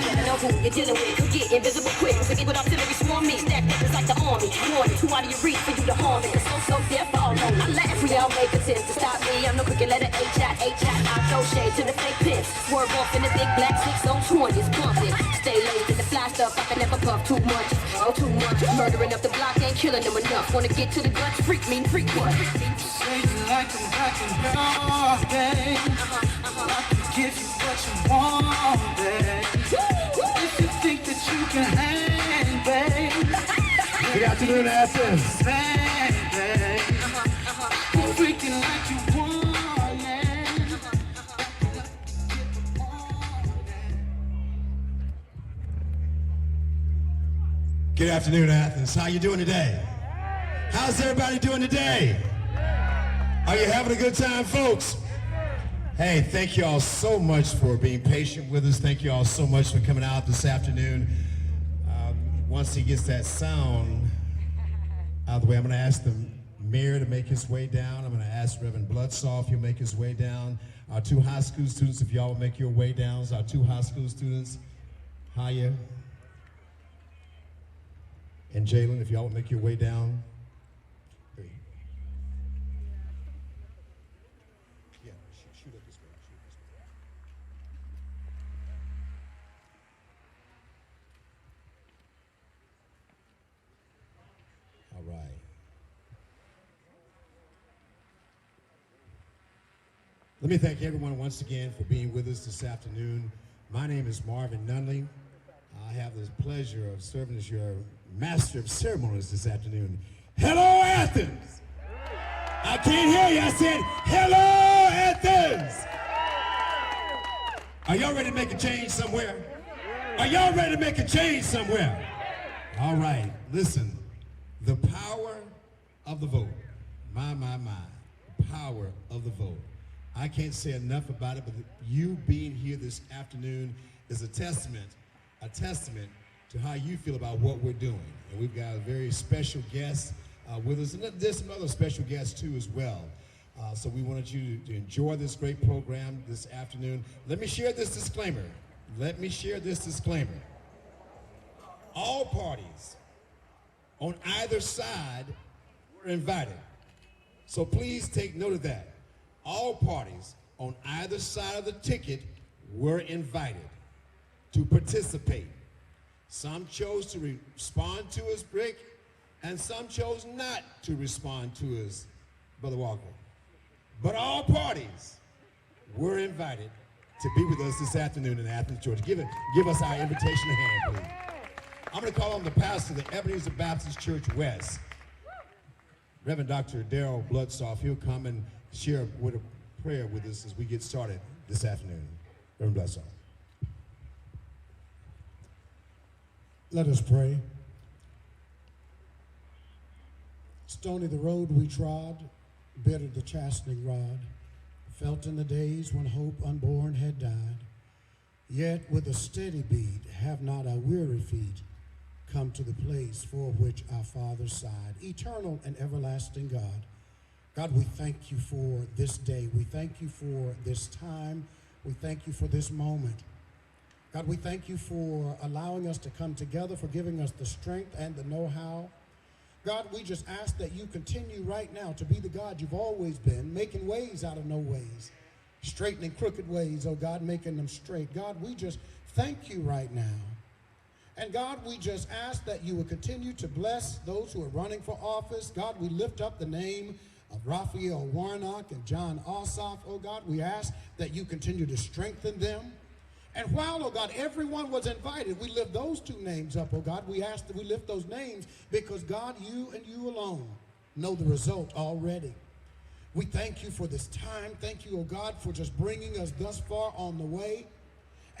better know who you're dealing with. Could get invisible quick. Forget what artillery swarm me. Stack weapons like the army. Warning, too out of your reach for you to harm it. Cause so deaf all on. I laugh, we all make attempts to stop me. I'm no cricket letter H-I. I throw shade to the fake pimps. Swerve off in the big black 6 on 20s. Pump it. Stay late in the fly stuff. I can never puff too much. Oh, too much. Murdering up the block ain't killing them enough. Wanna get to the guts, freak me, freak what? Say you like them back in your day. I can give you what you want, babe. If you think that you can hang, babe. Good afternoon, Athens. Bang, babe. You're freaking like you want it. Good afternoon, Athens. How you doing today? How's everybody doing today? Are you having a good time, folks? Hey, thank you all so much for being patient with us. Thank you all so much for coming out this afternoon. Once he gets that sound out of the way, I'm going to ask the mayor to make his way down. I'm going to ask Reverend Bloodsaw if he'll make his way down. Our 2 high school students, if y'all will make your way down. Our 2 high school students, Haya and Jalen, if y'all will make your way down. Yeah, shoot up this way. All right. Let me thank everyone once again for being with us this afternoon. My name is Marvin Nunley. I have the pleasure of serving as your master of ceremonies this afternoon. Hello, Athens! I can't hear you. I said, hello, Athens! Are y'all ready to make a change somewhere? Are y'all ready to make a change somewhere? All right, listen. The power of the vote. My. The power of the vote. I can't say enough about it, but you being here this afternoon is a testament to how you feel about what we're doing. And we've got a very special guest with us, and there's some other special guests too as well. So we wanted you to enjoy this great program this afternoon. Let me share this disclaimer. All parties on either side were invited. So please take note of that. All parties on either side of the ticket were invited to participate. Some chose to respond to us, Rick, and some chose not to respond to us, Brother Walker. But all parties were invited to be with us this afternoon in Athens, Georgia. Give us our invitation a hand, please. I'm going to call on the pastor of the Ebenezer Baptist Church West, Reverend Dr. Darrell Bloodsaw. He'll come and share with a prayer with us as we get started this afternoon. Reverend Bloodsaw. Let us pray. Stony the road we trod, bitter the chastening rod, felt in the days when hope unborn had died. Yet with a steady beat have not our weary feet come to the place for which our fathers sighed. Eternal and everlasting God, God, we thank you for this day. We thank you for this time. We thank you for this moment. God, we thank you for allowing us to come together, for giving us the strength and the know-how. God, we just ask that you continue right now to be the God you've always been, making ways out of no ways, straightening crooked ways, oh God, making them straight. God, we just thank you right now. And God, we just ask that you would continue to bless those who are running for office. God, we lift up the name of Raphael Warnock and John Ossoff. Oh God, we ask that you continue to strengthen them. And while, oh God, everyone was invited, we lift those 2 names up, oh God. We ask that we lift those names because, God, you and you alone know the result already. We thank you for this time. Thank you, oh God, for just bringing us thus far on the way.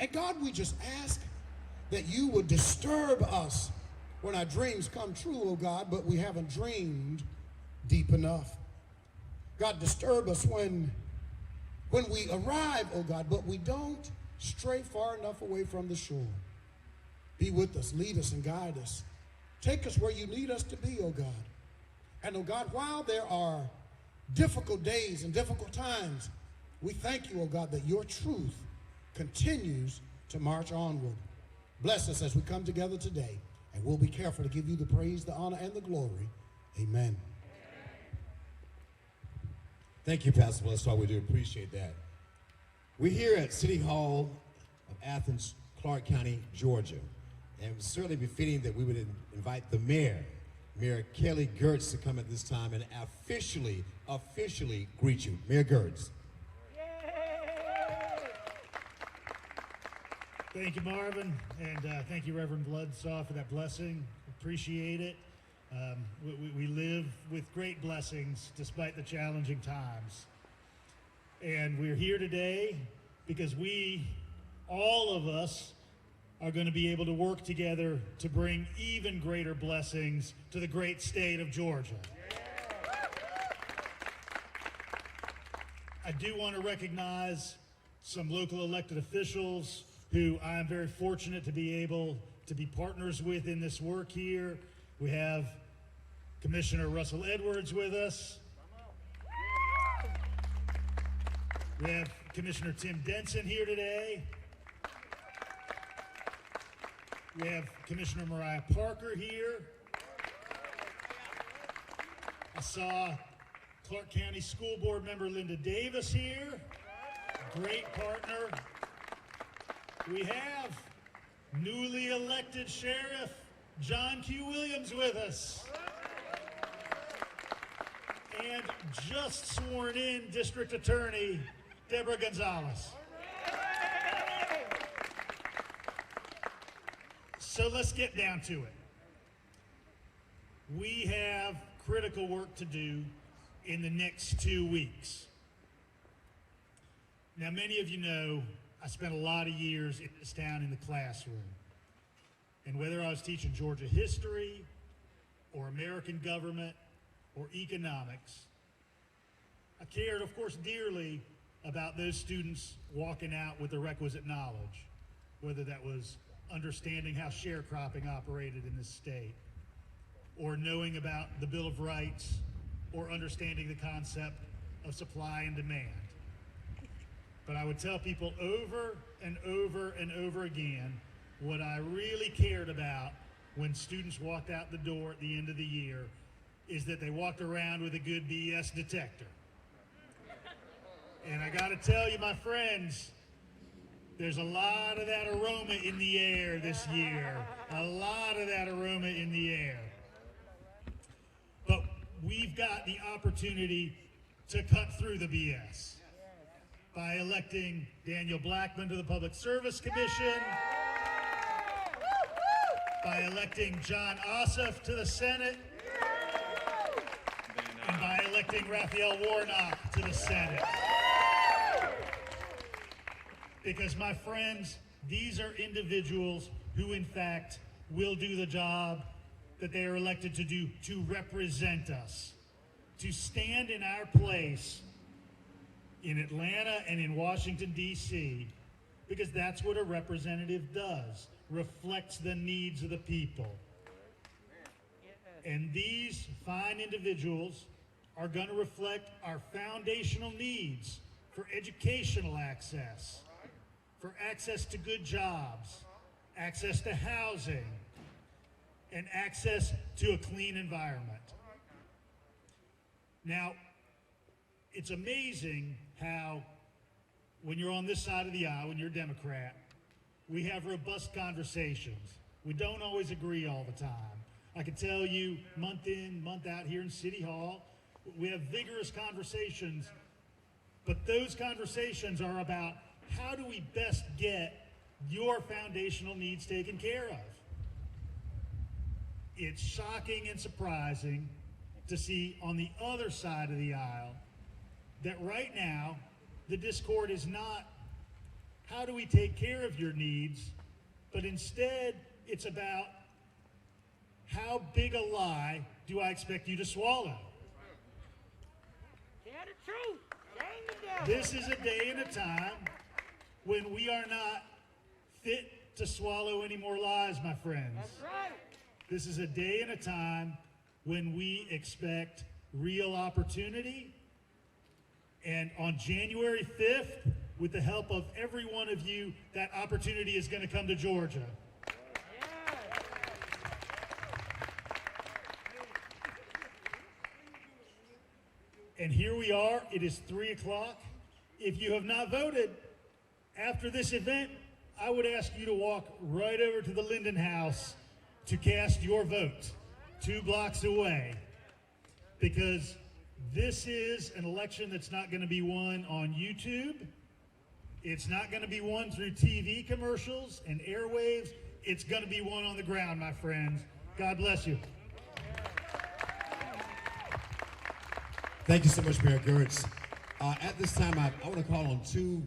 And God, we just ask that you would disturb us when our dreams come true, oh God, but we haven't dreamed deep enough. God, disturb us when we arrive, oh God, but we don't stray far enough away from the shore. Be with us, lead us, and guide us. Take us where you need us to be, oh God. And oh God, while there are difficult days and difficult times, we thank you, oh God, that your truth continues to march onward. Bless us as we come together today, and we'll be careful to give you the praise, the honor, and the glory. Amen. Thank you, Pastor Westall. We do appreciate that. We're here at City Hall of Athens, Clark County, Georgia. And it would certainly be fitting that we would invite the mayor, Mayor Kelly Gertz, to come at this time and officially greet you. Mayor Gertz. Thank you, Marvin, and thank you, Reverend Bloodsaw, for that blessing. Appreciate it. We live with great blessings despite the challenging times. And we're here today because all of us, are going to be able to work together to bring even greater blessings to the great state of Georgia. I do want to recognize some local elected officials who I'm very fortunate to be able to be partners with in this work here. We have Commissioner Russell Edwards with us. We have Commissioner Tim Denson here today. We have Commissioner Mariah Parker here. I saw Clark County School Board member Linda Davis here. Great partner. We have newly elected Sheriff John Q. Williams with us. And just sworn in District Attorney Deborah Gonzalez. So let's get down to it. We have critical work to do in the next 2 weeks. Now, many of you know I spent a lot of years in this town in the classroom. And whether I was teaching Georgia history or American government or economics, I cared, of course, dearly about those students walking out with the requisite knowledge, whether that was understanding how sharecropping operated in this state, or knowing about the Bill of Rights, or understanding the concept of supply and demand. But I would tell people over and over and over again what I really cared about when students walked out the door at the end of the year is that they walked around with a good BS detector. And I gotta tell you, my friends, there's a lot of that aroma in the air this year. A lot of that aroma in the air. But we've got the opportunity to cut through the BS by electing Daniel Blackman to the Public Service Commission, by electing John Ossoff to the Senate, and by electing Raphael Warnock to the Senate. Because, my friends, these are individuals who, in fact, will do the job that they are elected to do, to represent us, to stand in our place in Atlanta and in Washington, D.C., because that's what a representative does, reflects the needs of the people. And these fine individuals are going to reflect our foundational needs for educational access, for access to good jobs, access to housing, and access to a clean environment. Now, it's amazing how, when you're on this side of the aisle, when you're a Democrat, we have robust conversations. We don't always agree all the time. I can tell you, month in, month out here in City Hall, we have vigorous conversations, but those conversations are about how do we best get your foundational needs taken care of? It's shocking and surprising to see on the other side of the aisle that right now the discord is not how do we take care of your needs, but instead it's about how big a lie do I expect you to swallow? Tell the truth. Shame the devil. This is a day and a time when we are not fit to swallow any more lies, my friends. That's right. This is a day and a time when we expect real opportunity. And on January 5th, with the help of every one of you, that opportunity is going to come to Georgia. And here we are. It is 3 o'clock. If you have not voted after this event, I would ask you to walk right over to the Linden House to cast your vote 2 blocks away, because this is an election that's not going to be won on YouTube. It's not going to be won through TV commercials and airwaves. It's going to be won on the ground, my friends. God bless you. Thank you so much, Mayor Gertz. At this time, I want to call on 2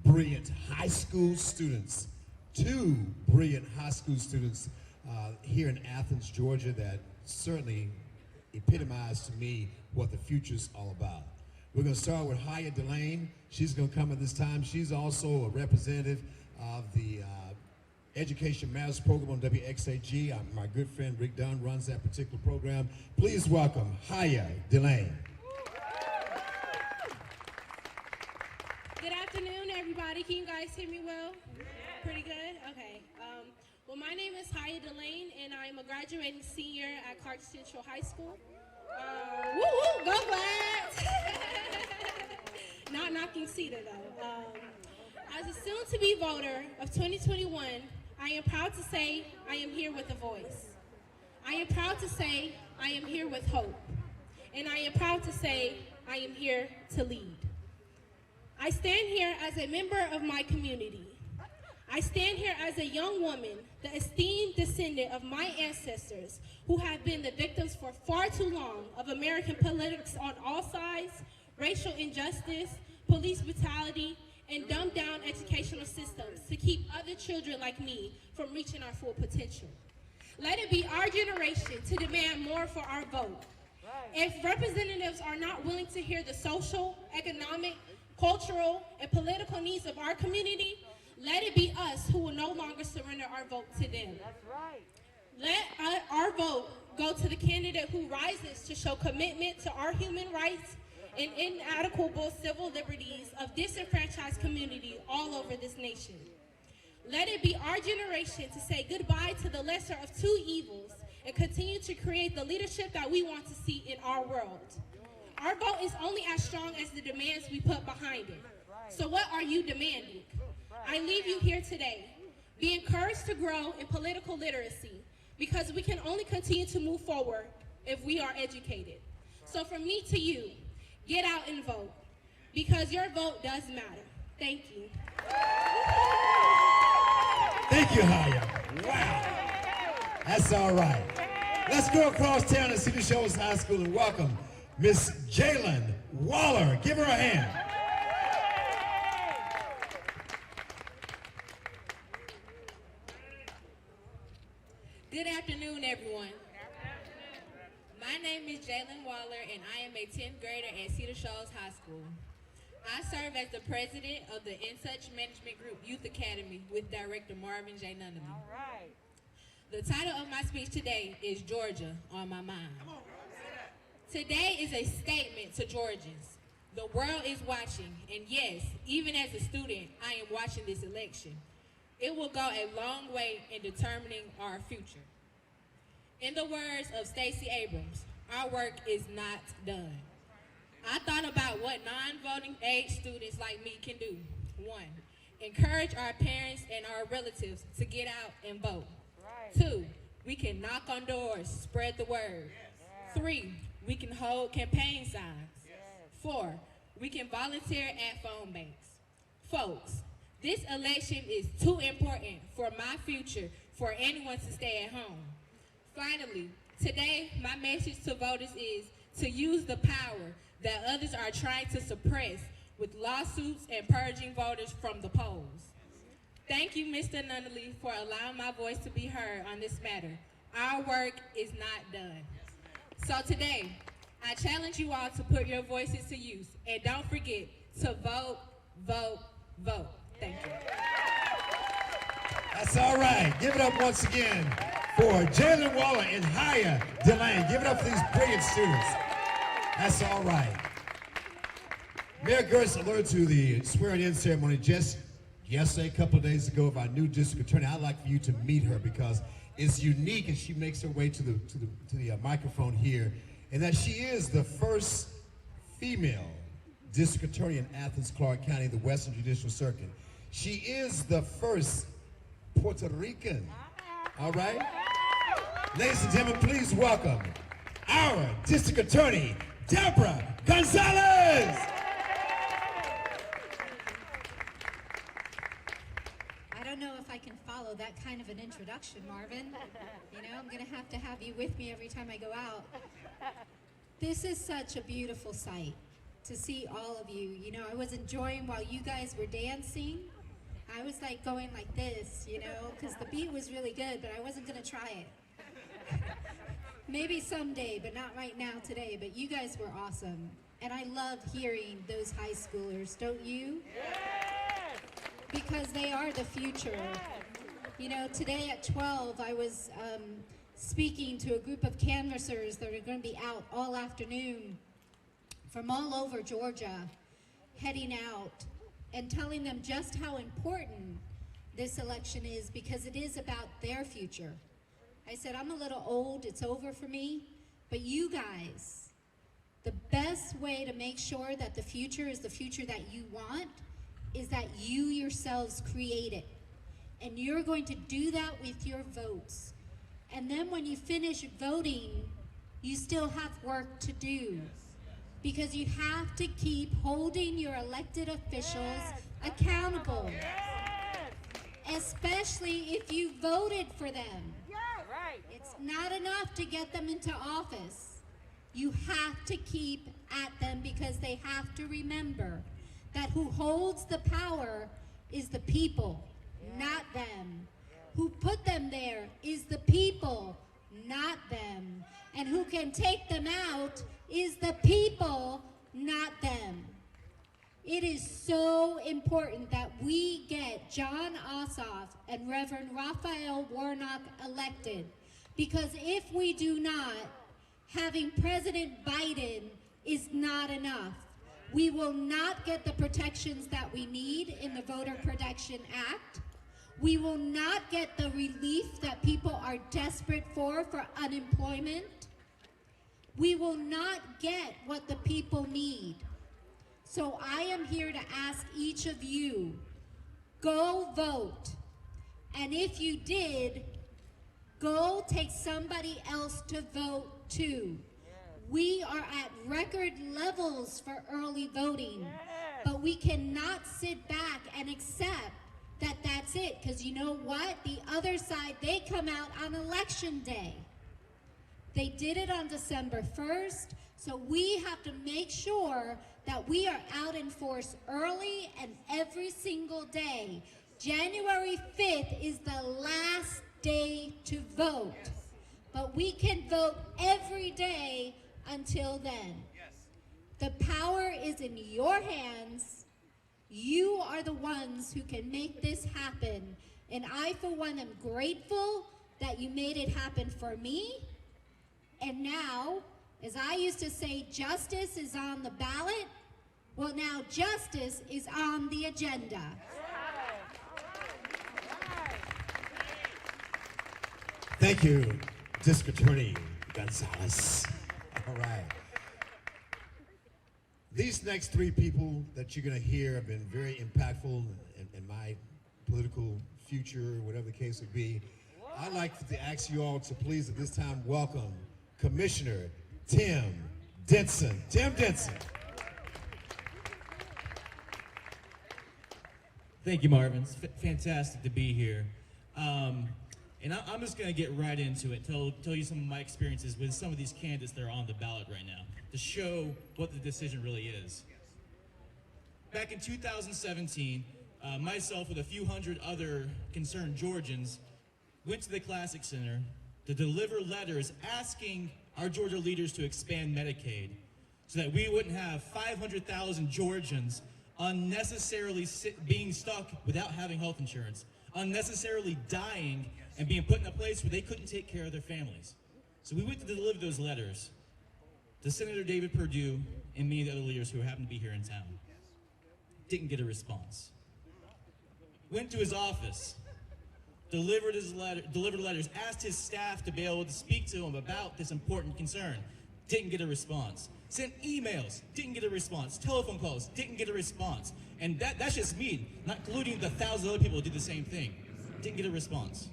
brilliant high school students, 2 brilliant high school students here in Athens, Georgia, that certainly epitomize to me what the future's all about. We're going to start with Haya Delane. She's going to come at this time. She's also a representative of the Education Matters program on WXAG. My good friend Rick Dunn runs that particular program. Please welcome Haya Delane. Good afternoon, everybody. Can you guys hear me well? Pretty good? Okay. Well, my name is Haya Delane, and I'm a graduating senior at Clark Central High School. Woo woo, go Blacks! Not knocking Cedar, though. As a soon-to-be voter of 2021, I am proud to say I am here with a voice. I am proud to say I am here with hope. And I am proud to say I am here to lead. I stand here as a member of my community. I stand here as a young woman, the esteemed descendant of my ancestors who have been the victims for far too long of American politics on all sides, racial injustice, police brutality, and dumbed down educational systems to keep other children like me from reaching our full potential. Let it be our generation to demand more for our vote. If representatives are not willing to hear the social, economic, cultural, and political needs of our community, let it be us who will no longer surrender our vote to them. That's right. Let our vote go to the candidate who rises to show commitment to our human rights and inadequate civil liberties of disenfranchised communities all over this nation. Let it be our generation to say goodbye to the lesser of 2 evils and continue to create the leadership that we want to see in our world. Our vote is only as strong as the demands we put behind it. So what are you demanding? I leave you here today. Be encouraged to grow in political literacy, because we can only continue to move forward if we are educated. So from me to you, get out and vote, because your vote does matter. Thank you. Thank you, Haya. Wow. That's all right. Let's go across town to Cedar Shores High School and welcome Miss Jalen Waller. Give her a hand. Good afternoon, everyone. My name is Jalen Waller, and I am a 10th grader at Cedar Shores High School. I serve as the president of the In Touch Management Group Youth Academy with Director Marvin J. Nunnally. All right. The title of my speech today is Georgia on My Mind. Today is a statement to Georgians. The world is watching, and yes, even as a student, I am watching this election. It will go a long way in determining our future. In the words of Stacey Abrams, our work is not done. I thought about what non-voting age students like me can do. 1, encourage our parents and our relatives to get out and vote. 2, we can knock on doors, spread the word. 3, we can hold campaign signs. 4, we can volunteer at phone banks. Folks, this election is too important for my future for anyone to stay at home. Finally, today my message to voters is to use the power that others are trying to suppress with lawsuits and purging voters from the polls. Thank you, Mr. Nunnally, for allowing my voice to be heard on this matter. Our work is not done. So today, I challenge you all to put your voices to use, and don't forget to vote, vote, vote. Thank you. That's all right. Give it up once again for Jalen Waller and Haya Delane. Give it up for these brilliant students. That's all right. Mayor Gertz alerted to the swearing-in ceremony just yesterday, a couple of days ago, of our new district attorney. I'd like for you to meet her because it's unique as she makes her way to the microphone here, and that she is the first female district attorney in Athens, Clark County, the Western Judicial Circuit. She is the first Puerto Rican. All right? Ladies and gentlemen, please welcome our district attorney, Deborah Gonzalez. I don't know if I can follow that kind of an introduction, Marvin. You know, I'm going to have you with me every time I go out. This is such a beautiful sight to see all of you. You know, I was enjoying while you guys were dancing. I was like going like this, you know, because the beat was really good, but I wasn't going to try it. Maybe someday, but not right now today. But you guys were awesome. And I love hearing those high schoolers, don't you? Yes! Because they are the future. You know, today at 12, I was speaking to a group of canvassers that are going to be out all afternoon from all over Georgia, heading out and telling them just how important this election is, because it is about their future. I said, I'm a little old, it's over for me, but you guys, the best way to make sure that the future is the future that you want is that you yourselves create it. And you're going to do that with your votes. And then when you finish voting, you still have work to do, because you have to keep holding your elected officials accountable, especially if you voted for them. Right. It's not enough to get them into office. You have to keep at them, because they have to remember that who holds the power is the people, not them. Who put them there is the people, not them. And who can take them out is the people, not them. It is so important that we get John Ossoff and Reverend Raphael Warnock elected, because if we do not, having President Biden is not enough. We will not get the protections that we need in the Voter Protection Act. We will not get the relief that people are desperate for unemployment. We will not get what the people need. So I am here to ask each of you, go vote. And if you did, go take somebody else to vote too. We are at record levels for early voting, but we cannot sit back and accept that that's it, because you know what? The other side, they come out on election day. They did it on December 1st, so we have to make sure that we are out in force early and every single day. January 5th is the last day to vote, but we can vote every day until then. The power is in your hands. You are the ones who can make this happen. And I, for one, am grateful that you made it happen for me. And now, as I used to say, justice is on the ballot. Well, now justice is on the agenda. Thank you, District Attorney Gonzalez. All right. These next three people that you're going to hear have been very impactful in my political future, whatever the case would be. I'd like to ask you all to please at this time welcome Commissioner Tim Denson. Tim Denson. Thank you, Marvin. It's fantastic to be here. And I'm just going to get right into it, tell you some of my experiences with some of these candidates that are on the ballot right now, to show what the decision really is. Back in 2017, myself with a few hundred other concerned Georgians went to the Classic Center to deliver letters asking our Georgia leaders to expand Medicaid so that we wouldn't have 500,000 Georgians unnecessarily being stuck without having health insurance, unnecessarily dying and being put in a place where they couldn't take care of their families. So we went to deliver those letters to Senator David Perdue and many of the other leaders who happened to be here in town. Didn't get a response. Went to his office, delivered letters, asked his staff to be able to speak to him about this important concern. didn't get a response. Sent emails, didn't get a response. Telephone calls, didn't get a response. And that's just me, not including the thousands of other people who did the same thing. Didn't get a response.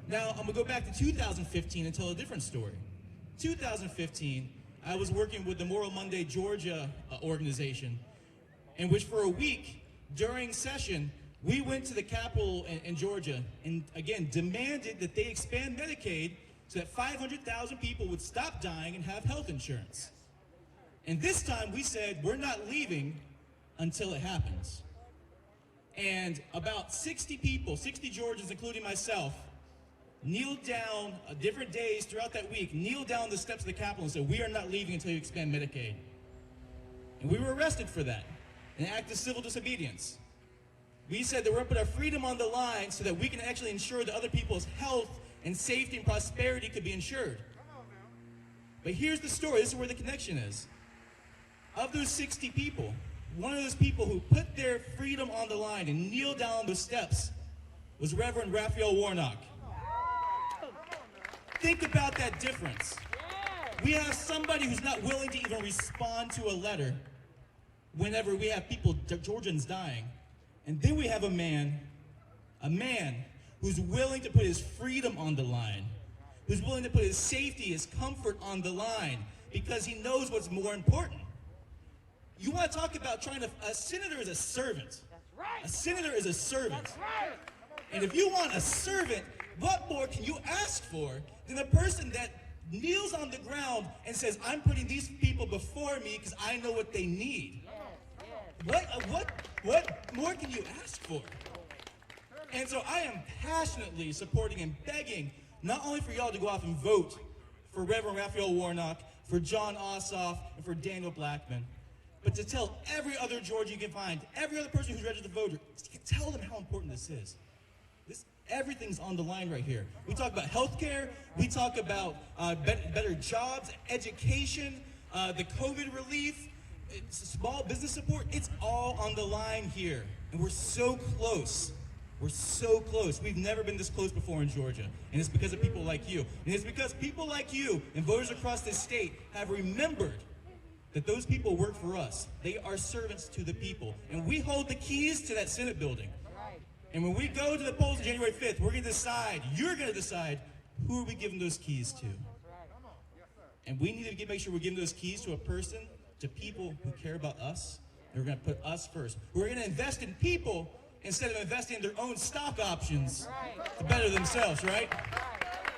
Now, I'm gonna go back to 2015 and tell a different story. 2015, I was working with the Moral Monday Georgia organization, in which for a week during session, we went to the Capitol in Georgia and again demanded that they expand Medicaid so that 500,000 people would stop dying and have health insurance. And this time we said, we're not leaving until it happens. And about 60 people, 60 Georgians, including myself, kneeled down different days throughout that week, kneeled down the steps of the Capitol and said, we are not leaving until you expand Medicaid. And we were arrested for that, an act of civil disobedience. We said that we're gonna put our freedom on the line so that we can actually ensure that other people's health and safety and prosperity could be ensured. But here's the story, this is where the connection is. Of those 60 people, one of those people who put their freedom on the line and kneeled down those steps was Reverend Raphael Warnock. Think about that difference. We have somebody who's not willing to even respond to a letter whenever we have people, Georgians, dying. And then we have a man who's willing to put his freedom on the line, who's willing to put his safety, his comfort on the line, because he knows what's more important. You want to talk about a senator is a servant. That's right. A senator is a servant. That's right. And if you want a servant, what more can you ask for than a person that kneels on the ground and says, I'm putting these people before me because I know what they need. What more can you ask for? And so I am passionately supporting and begging not only for y'all to go off and vote for Reverend Raphael Warnock, for John Ossoff, and for Daniel Blackman, but to tell every other Georgia you can find, every other person who's registered to vote, tell them how important this is. Everything's on the line right here. We talk about healthcare, we talk about better jobs, education, the COVID relief, small business support. It's all on the line here. And we're so close. We're so close. We've never been this close before in Georgia. And it's because of people like you. And it's because people like you and voters across this state have remembered that those people work for us. They are servants to the people. And we hold the keys to that Senate building. And when we go to the polls on January 5th, we're going to decide, you're going to decide, who are we giving those keys to? And we need to make sure we're giving those keys to a person, to people who care about us, and we're going to put us first. We're going to invest in people instead of investing in their own stock options to better themselves, right?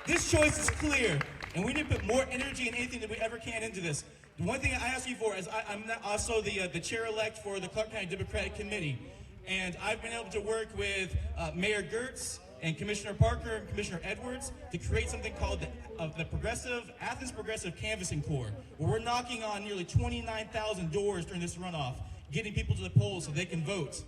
This choice is clear, and we need to put more energy and anything that we ever can into this. The one thing I ask you for is I'm also the chair-elect for the Clark County Democratic Committee. And I've been able to work with Mayor Gertz and Commissioner Parker and Commissioner Edwards to create something called the Athens Progressive Canvassing Corps, where we're knocking on nearly 29,000 doors during this runoff, getting people to the polls so they can vote.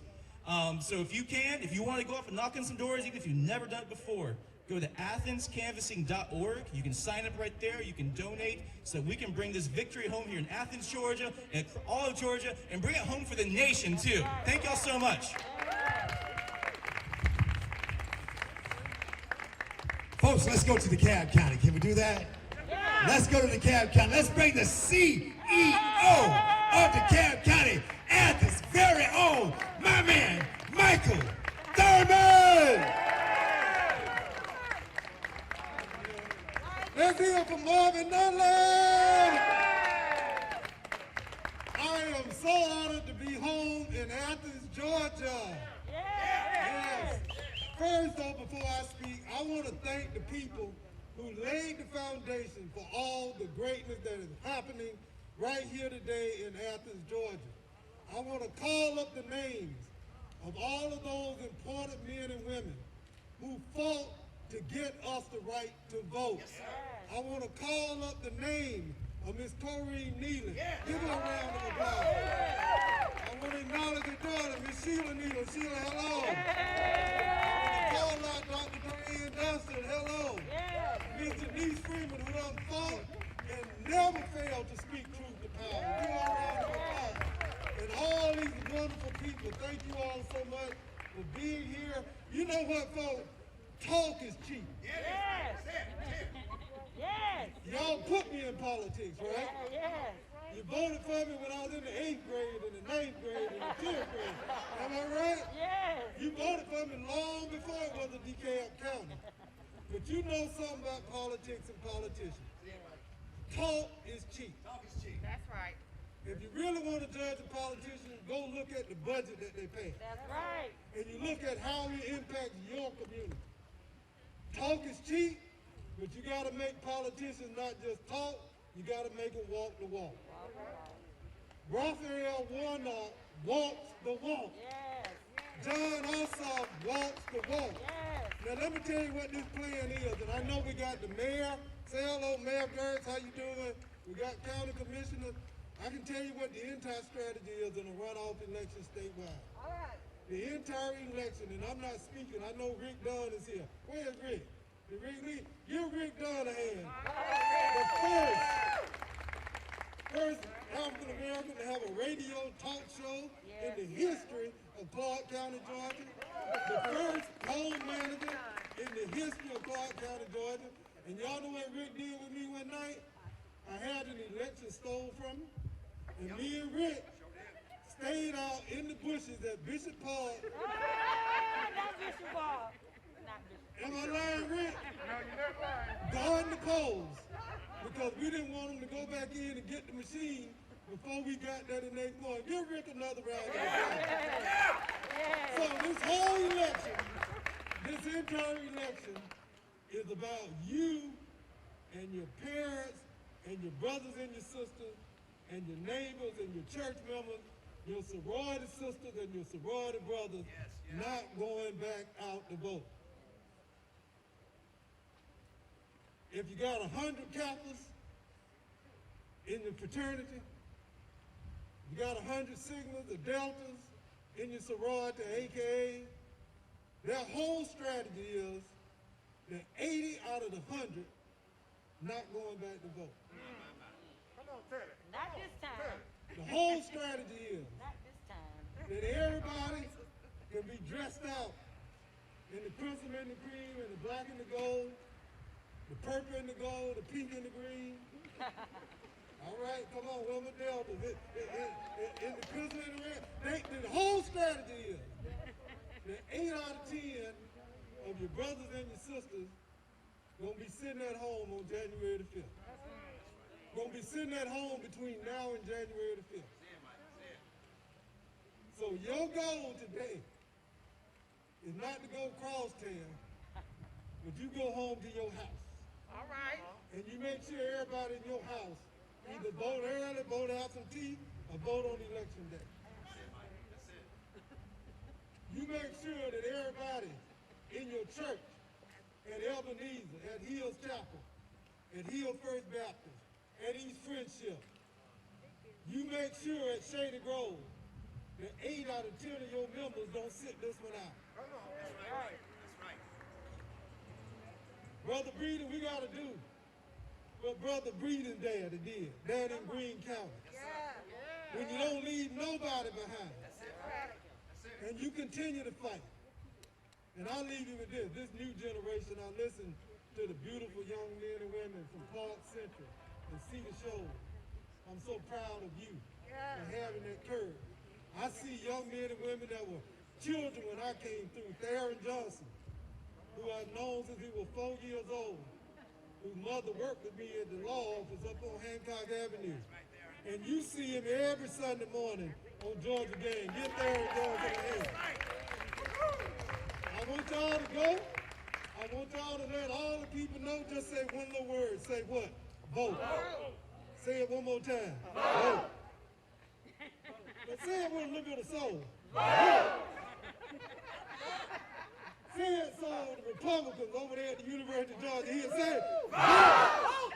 So if you want to go up and knock on some doors, even if you've never done it before, go to athenscanvassing.org. You can sign up right there. You can donate so we can bring this victory home here in Athens, Georgia, and all of Georgia, and bring it home for the nation, too. Thank y'all so much. Folks, let's go to DeKalb County. Can we do that? Let's go to DeKalb County. Let's bring the CEO of DeKalb County, Athens' very own, my man, Michael Thurmond. Let's hear from Marvin Nunley. I am so honored to be home in Athens, Georgia. Yes. First off, before I speak, I want to thank the people who laid the foundation for all the greatness that is happening right here today in Athens, Georgia. I want to call up the names of all of those important men and women who fought to get us the right to vote. Yes, I want to call up the name of Miss Corrine Nealon. Give her a round of applause. I want to acknowledge her daughter, Miss Sheila Nealon. Sheila, hello. I want to call out Dr. Diane Dunstan. Hello. Miss Denise Freeman, who done fought and never failed to speak truth to power. Give her a round of applause. And all these wonderful people, thank you all so much for being here. You know what, folks? Talk is cheap. Yes. Y'all put me in politics, right? Yes. You voted for me when I was in the 8th grade and the 9th grade and the 10th grade. Am I right? Yes. You voted for me long before it was a DeKalb County. But you know something about politics and politicians. Talk is cheap. That's right. If you really want to judge a politician, go look at the budget that they pay. That's right. And you look at how it impacts your community. Talk is cheap, but you got to make politicians not just talk, you got to make them walk the walk. Raphael Warnock walks the walk. Yes. John Ossoff walks the walk. Yes. Now let me tell you what this plan is, and I know we got the mayor. Say hello, Mayor Gertz, how you doing? We got county commissioners. I can tell you what the entire strategy is in a runoff election statewide. All right. The entire election, and I'm not speaking, I know Rick Dunn is here. Where's Rick? Did Rick leave? Give Rick Dunn a hand. The first African American to have a radio talk show in the history of Clark County, Georgia. The first coal manager in the history of Clark County, Georgia. And y'all know what Rick did with me one night? I had an election stole from him. And me and Rick stayed out in the bushes at Bishop Park. Not Bishop Ball. Not Bishop. Am I lying, Rick? No, you're not lying. Guarding the polls. Because we didn't want them to go back in and get the machine before we got that in their point. Give Rick another round of applause. So this whole election, this entire election is about you and your parents and your brothers and your sisters and your neighbors and your church members, your sorority sisters and your sorority brothers not going back out to vote. If you got 100 Kappas in your fraternity, you got 100 Sigmas or Deltas in your sorority, AKA, their whole strategy is that 80 out of the 100 not going back to vote. Not this time. The whole strategy is Not this time. that everybody can be dressed out in the crimson and the cream and the black and the gold, the purple and the gold, the pink and the green. All right, come on, Wilma Deltas. In the crimson and the red. The whole strategy is that 8 out of 10 of your brothers and your sisters gonna be sitting at home on January the 5th. Gonna be sitting at home between now and January the 5th. So your goal today is not to go crosstown, but you go home to your house. All right. And you make sure everybody in your house either vote early, vote absentee, or vote on election day. You make sure that everybody in your church, at Ebenezer, at Hills Chapel, at Hill First Baptist, at East Friendship, you make sure at Shady Grove that 8 out of 10 of your members don't sit this one out. That's right. Brother Breeden, we got to do what Brother Breeden's dad did down in Greene County. When you don't leave nobody behind. And you continue to fight. And I'll leave you with this. This new generation, I listen to the beautiful young men and women from Park Central and Cedar Shores. I'm so proud of you for having that courage. I see young men and women that were children when I came through. Theron Johnson, who I've known since he was 4 years old, whose mother worked with me at the law office up on Hancock Avenue. And you see him every Sunday morning on Georgia Game. Get Theron Johnson a hand. I want y'all to go. I want y'all to let all the people know. Just say one little word. Say what? Vote. Say it one more time. Vote. But say it with a little bit of soul. Say it so the Republicans over there at the University of Georgia here say it. Vote.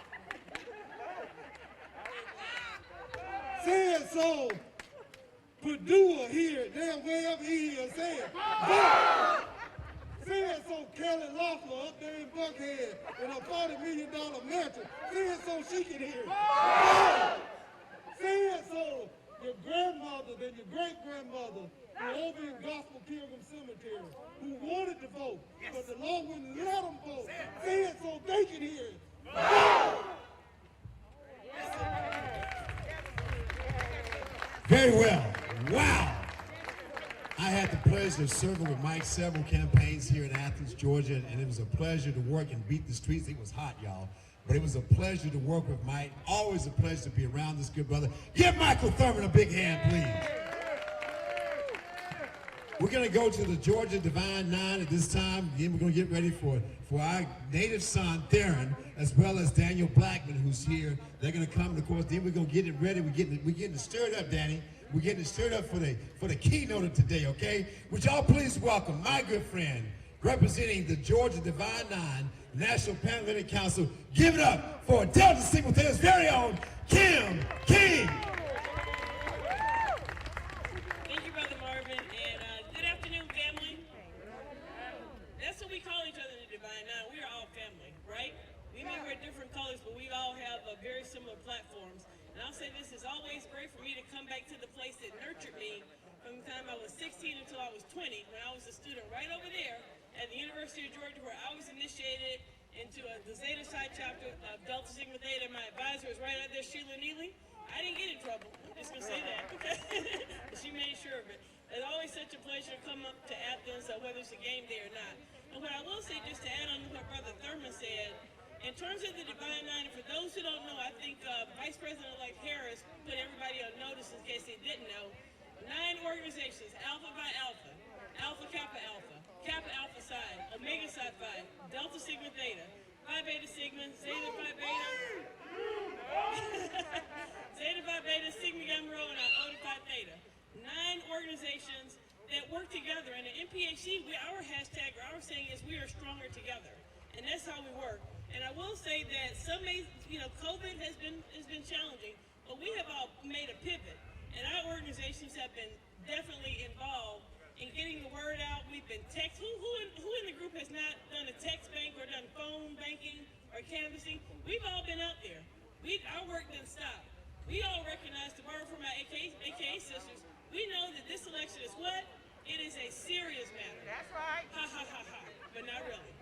Say it so Purdue will hear it. Damn, wherever he is, say it. Vote. Say it so Kelly Loeffler up there in Buckhead in a $40 million mansion. Say it so she can hear it. Vote. Say it so your grandmother and your great-grandmother who were over in Gospel Pilgrim Cemetery who wanted to vote, but the law wouldn't let them vote. Say it so they can hear it. Vote. Very well. Wow. I had the pleasure of serving with Mike several campaigns here in Athens, Georgia, and it was a pleasure to work and beat the streets. It was hot, y'all, but it was a pleasure to work with Mike. Always a pleasure to be around this good brother. Give Michael Thurmond a big hand, please. We're going to go to the Georgia Divine Nine at this time. Then we're going to get ready for our native son, Theron, as well as Daniel Blackman, who's here. They're going to come, and of course, then we're going to get it ready. We're getting it stirred up, Danny. We're getting it stirred up for the keynote of today, okay? Would y'all please welcome my good friend, representing the Georgia Divine Nine National Panhellenic Council. Give it up for Delta Sigma Theater's very own Kim King. Thank you, Brother Marvin, and good afternoon, family. That's what we call each other in the Divine Nine. We are all family, right? We may wear different colors, but we all have very similar platforms. And I'll say this, is always great for me to come back to the place that nurtured me from the time I was 16 until I was 20, when I was a student right over there at the University of Georgia, where I was initiated into the Zeta Psi chapter of Delta Sigma Theta. My advisor was right out there, Sheila Neely. I didn't get in trouble. I'm just going to say that, okay? She made sure of it. It's always such a pleasure to come up to Athens, whether it's a game day or not. And what I will say, just to add on to what Brother Thurmond said, in terms of the Divine Nine, and for those who don't know, I think Vice President-elect Harris put everybody on notice in case they didn't know. 9 organizations: Alpha Phi Alpha, Alpha Kappa Alpha, Kappa Alpha Psi, Omega Psi Phi, Delta Sigma Theta, Phi Beta Sigma, Zeta Phi Beta, Zeta Phi Beta, Sigma Gamma Rho, and Iota Phi Theta. 9 organizations that work together. And the NPHC, our hashtag, or our saying is, we are stronger together. And that's how we work. And I will say that COVID has been challenging, but we have all made a pivot. And our organizations have been definitely involved in getting the word out. We've been text. Who in the group has not done a text bank or done phone banking or canvassing? We've all been out there. Our work didn't stop. We all recognize, to borrow from our AKA sisters, we know that this election is what? It is a serious matter. That's right. Ha ha ha ha. But not really.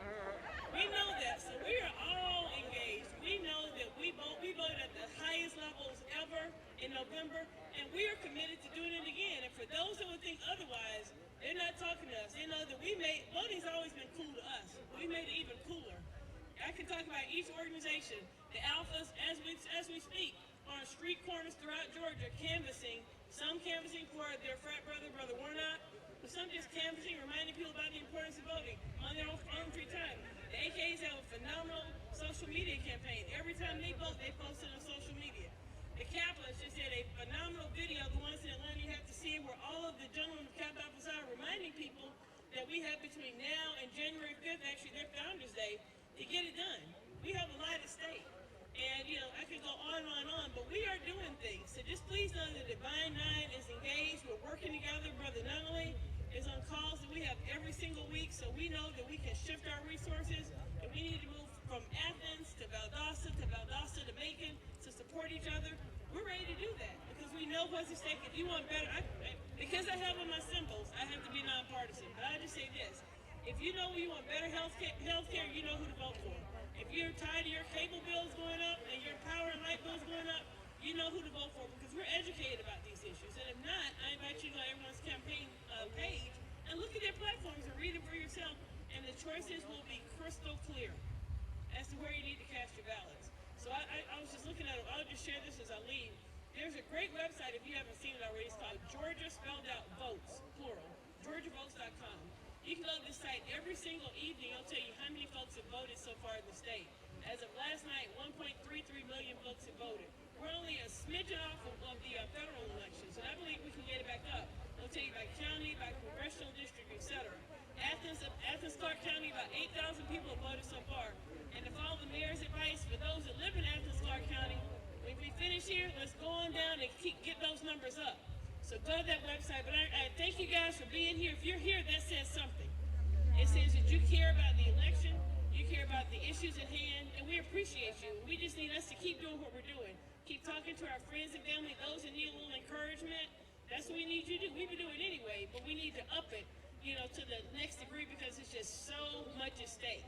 We know that, so we are all engaged. We know that we voted at the highest levels ever in November, and we are committed to doing it again. And for those that would think otherwise, they're not talking to us. They know that voting's always been cool to us. We made it even cooler. I can talk about each organization, the Alphas, as we speak, on street corners throughout Georgia, canvassing. Some canvassing for their frat brother, Brother Warnock, but some just canvassing, reminding people about the importance of voting on their own free time. The AKAs have a phenomenal social media campaign. Every time they vote, they post it on social media. The Kappas just had a phenomenal video, the ones in Atlanta you have to see, where all of the gentlemen of Kappa Alpha Psi are reminding people that we have between now and January 5th, actually their Founders Day, to get it done. We have a lot at stake. And, I could go on and on, but we are doing things. So just please know that Divine Nine is engaged. We're working together. Brother Nunley is on calls that we have every single week, so we know that we can shift our resources, and we need to move from Athens to Valdosta to Macon to support each other. We're ready to do that because we know what's at stake. If you want better, because I have on my symbols, I have to be nonpartisan. But I just say this: if you know you want better health care, you know who to vote for. If you're tired of your cable bills going up and your power and light bills going up, you know who to vote for because we're educated about these issues. And if not, I invite you to go to everyone's campaign page and look at their platforms and read it for yourself. And the choices will be crystal clear as to where you need to cast your ballots. So I was just looking at it. I'll just share this as I leave. There's a great website, if you haven't seen it already. It's called Georgia spelled out votes, plural, GeorgiaVotes.com. You can go to this site every single evening. It'll tell you how many folks have voted so far in the state. As of last night, 1.33 million folks have voted. We're only a smidgen off of the federal elections, and I believe we can get it back up. It'll tell you by county, by congressional district, etc. Athens, Clark County, about 8,000 people have voted so far. And to follow the mayor's advice, for those that live in Athens, Clark County, when we finish here, let's go on down and get those numbers up. So go to that website. But I thank you guys for being here. If you're here, that says something. It says that you care about the election, you care about the issues at hand, and we appreciate you. We just need us to keep doing what we're doing. Keep talking to our friends and family, those that need a little encouragement. That's what we need you to do. We've been doing it anyway, but we need to up it, to the next degree because it's just so much at stake.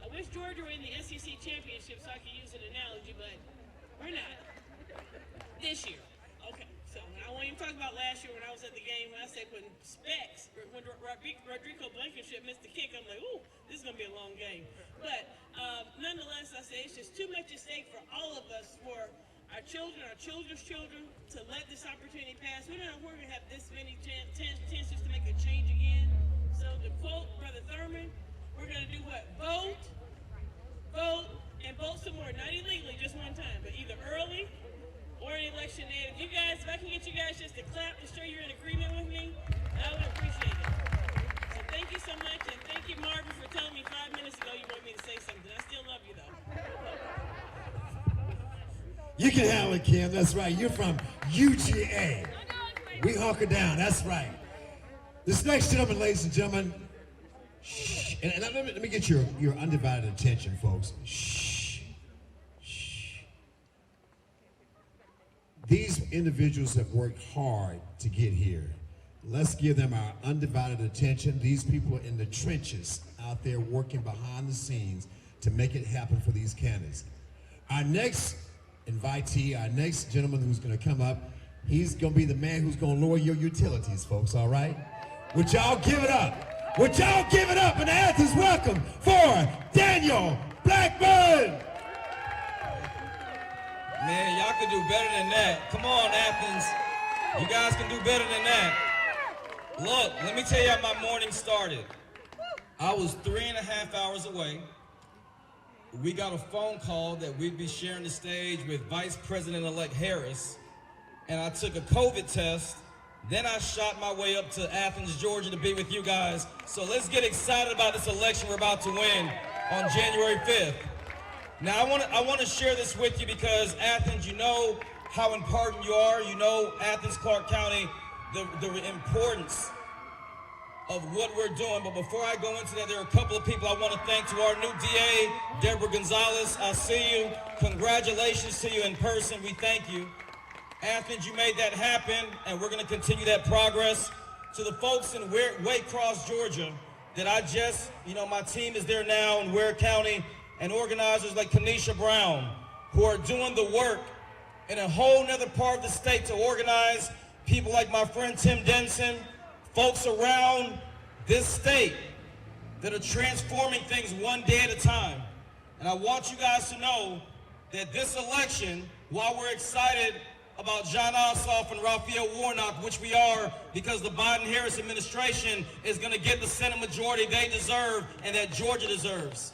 I wish Georgia were in the SEC championship so I could use an analogy, but we're not. This year. Okay, so I won't even last year when I was at the game, when I said putting specs, when Rodrigo Blankenship missed the kick, I'm like, ooh, this is going to be a long game. But nonetheless, I say it's just too much at stake for all of us, for our children, our children's children, to let this opportunity pass. We don't know if we're going to have this many chances to make a change again. So to quote Brother Thurmond, we're going to do what? Vote, and vote some more. Not illegally, just one time, but either early or an election day. If I can get you guys just to clap to show you're in agreement with me, I would appreciate it. So thank you so much, and thank you, Marvin, for telling me 5 minutes ago you wanted me to say something. I still love you, though. You can handle it, Kim. That's right. You're from UGA. We hunker down. That's right. This next gentleman, ladies and gentlemen, shh. And let me get your undivided attention, folks. Shh. Shh. These individuals have worked hard to get here. Let's give them our undivided attention. These people are in the trenches out there working behind the scenes to make it happen for these candidates. Our next invitee, our next gentleman who's going to come up, he's going to be the man who's going to lower your utilities, folks, all right? Would y'all give it up? Would y'all give it up in Athens? Welcome for Daniel Blackman! Man, y'all can do better than that. Come on, Athens. You guys can do better than that. Look, let me tell you how my morning started. I was 3.5 hours away. We got a phone call that we'd be sharing the stage with Vice President-elect Harris, and I took a COVID test. Then I shot my way up to Athens, Georgia to be with you guys. So let's get excited about this election we're about to win on January 5th. Now I want to share this with you because Athens, you know how important you are. You know Athens, Clark County, the importance of what we're doing. But before I go into that, there are a couple of people I want to thank. To our new DA, Deborah Gonzalez, I see you. Congratulations to you in person. We thank you. Athens, you made that happen, and we're going to continue that progress. To the folks in Waycross, Georgia, that my team is there now in Ware County, and organizers like Kanisha Brown, who are doing the work in a whole nother part of the state to organize people like my friend Tim Denson, folks around this state that are transforming things one day at a time. And I want you guys to know that this election, while we're excited about John Ossoff and Raphael Warnock, which we are, because the Biden-Harris administration is going to get the Senate majority they deserve and that Georgia deserves.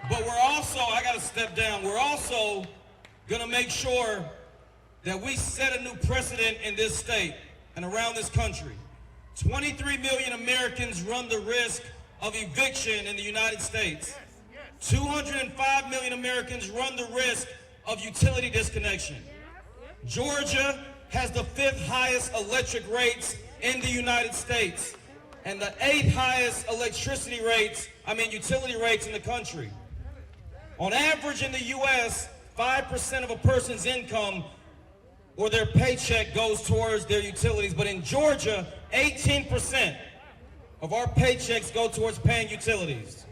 But we're also, I got to step down, we're also going to make sure that we set a new precedent in this state and around this country. 23 million Americans run the risk of eviction in the United States. 205 million Americans run the risk of utility disconnection. Georgia has the 5th highest electric rates in the United States and the 8th highest utility rates in the country. On average in the U.S., 5% of a person's income or their paycheck goes towards their utilities. But in Georgia, 18% of our paychecks go towards paying utilities.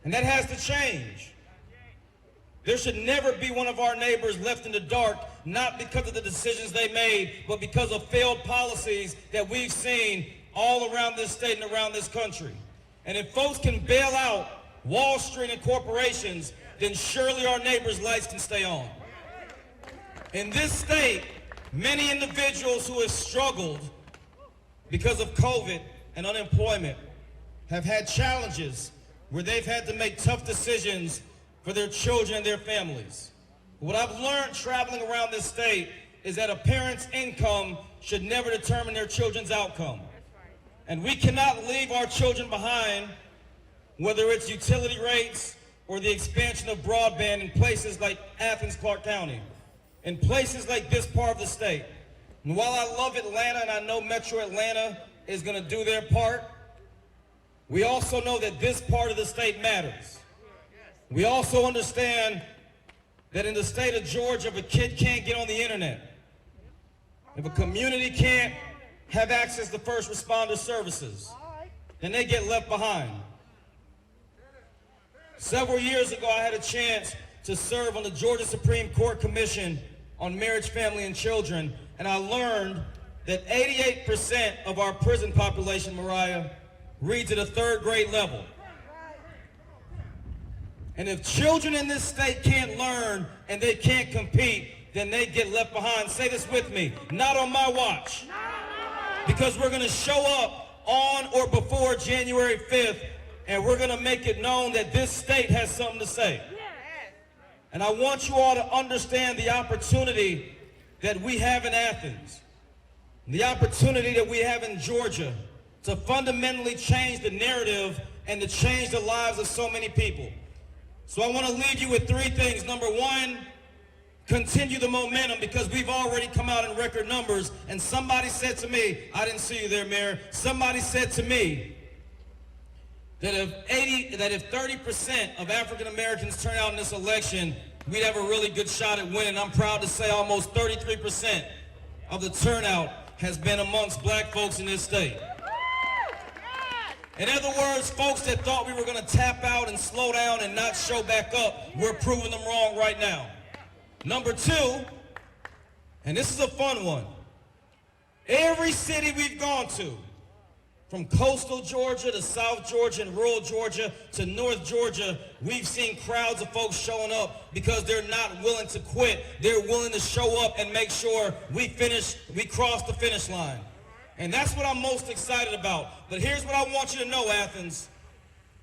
And that has to change. There should never be one of our neighbors left in the dark, not because of the decisions they made, but because of failed policies that we've seen all around this state and around this country. And if folks can bail out Wall Street and corporations, then surely our neighbors' lights can stay on. In this state, many individuals who have struggled because of COVID and unemployment have had challenges where they've had to make tough decisions for their children and their families. What I've learned traveling around this state is that a parent's income should never determine their children's outcome. And we cannot leave our children behind, whether it's utility rates or the expansion of broadband in places like Athens, Clark County, in places like this part of the state. And while I love Atlanta and I know Metro Atlanta is going to do their part, we also know that this part of the state matters. We also understand that in the state of Georgia, if a kid can't get on the internet, if a community can't have access to first responder services, then they get left behind. Several years ago, I had a chance to serve on the Georgia Supreme Court Commission on Marriage, Family, and Children, and I learned that 88% of our prison population, Mariah, reads at a 3rd grade level. And if children in this state can't learn and they can't compete, then they get left behind. Say this with me, not on my watch. Because we're gonna show up on or before January 5th, and we're gonna make it known that this state has something to say. And I want you all to understand the opportunity that we have in Athens, the opportunity that we have in Georgia to fundamentally change the narrative and to change the lives of so many people. So I want to leave you with 3 things. Number 1, continue the momentum, because we've already come out in record numbers. And somebody said to me, I didn't see you there, Mayor, somebody said to me that if 30% of African Americans turn out in this election, we'd have a really good shot at winning. I'm proud to say almost 33% of the turnout has been amongst black folks in this state. In other words, folks that thought we were going to tap out and slow down and not show back up, we're proving them wrong right now. Number 2, and this is a fun one, every city we've gone to, from coastal Georgia to South Georgia and rural Georgia to North Georgia, we've seen crowds of folks showing up because they're not willing to quit. They're willing to show up and make sure we cross the finish line. And that's what I'm most excited about. But here's what I want you to know, Athens.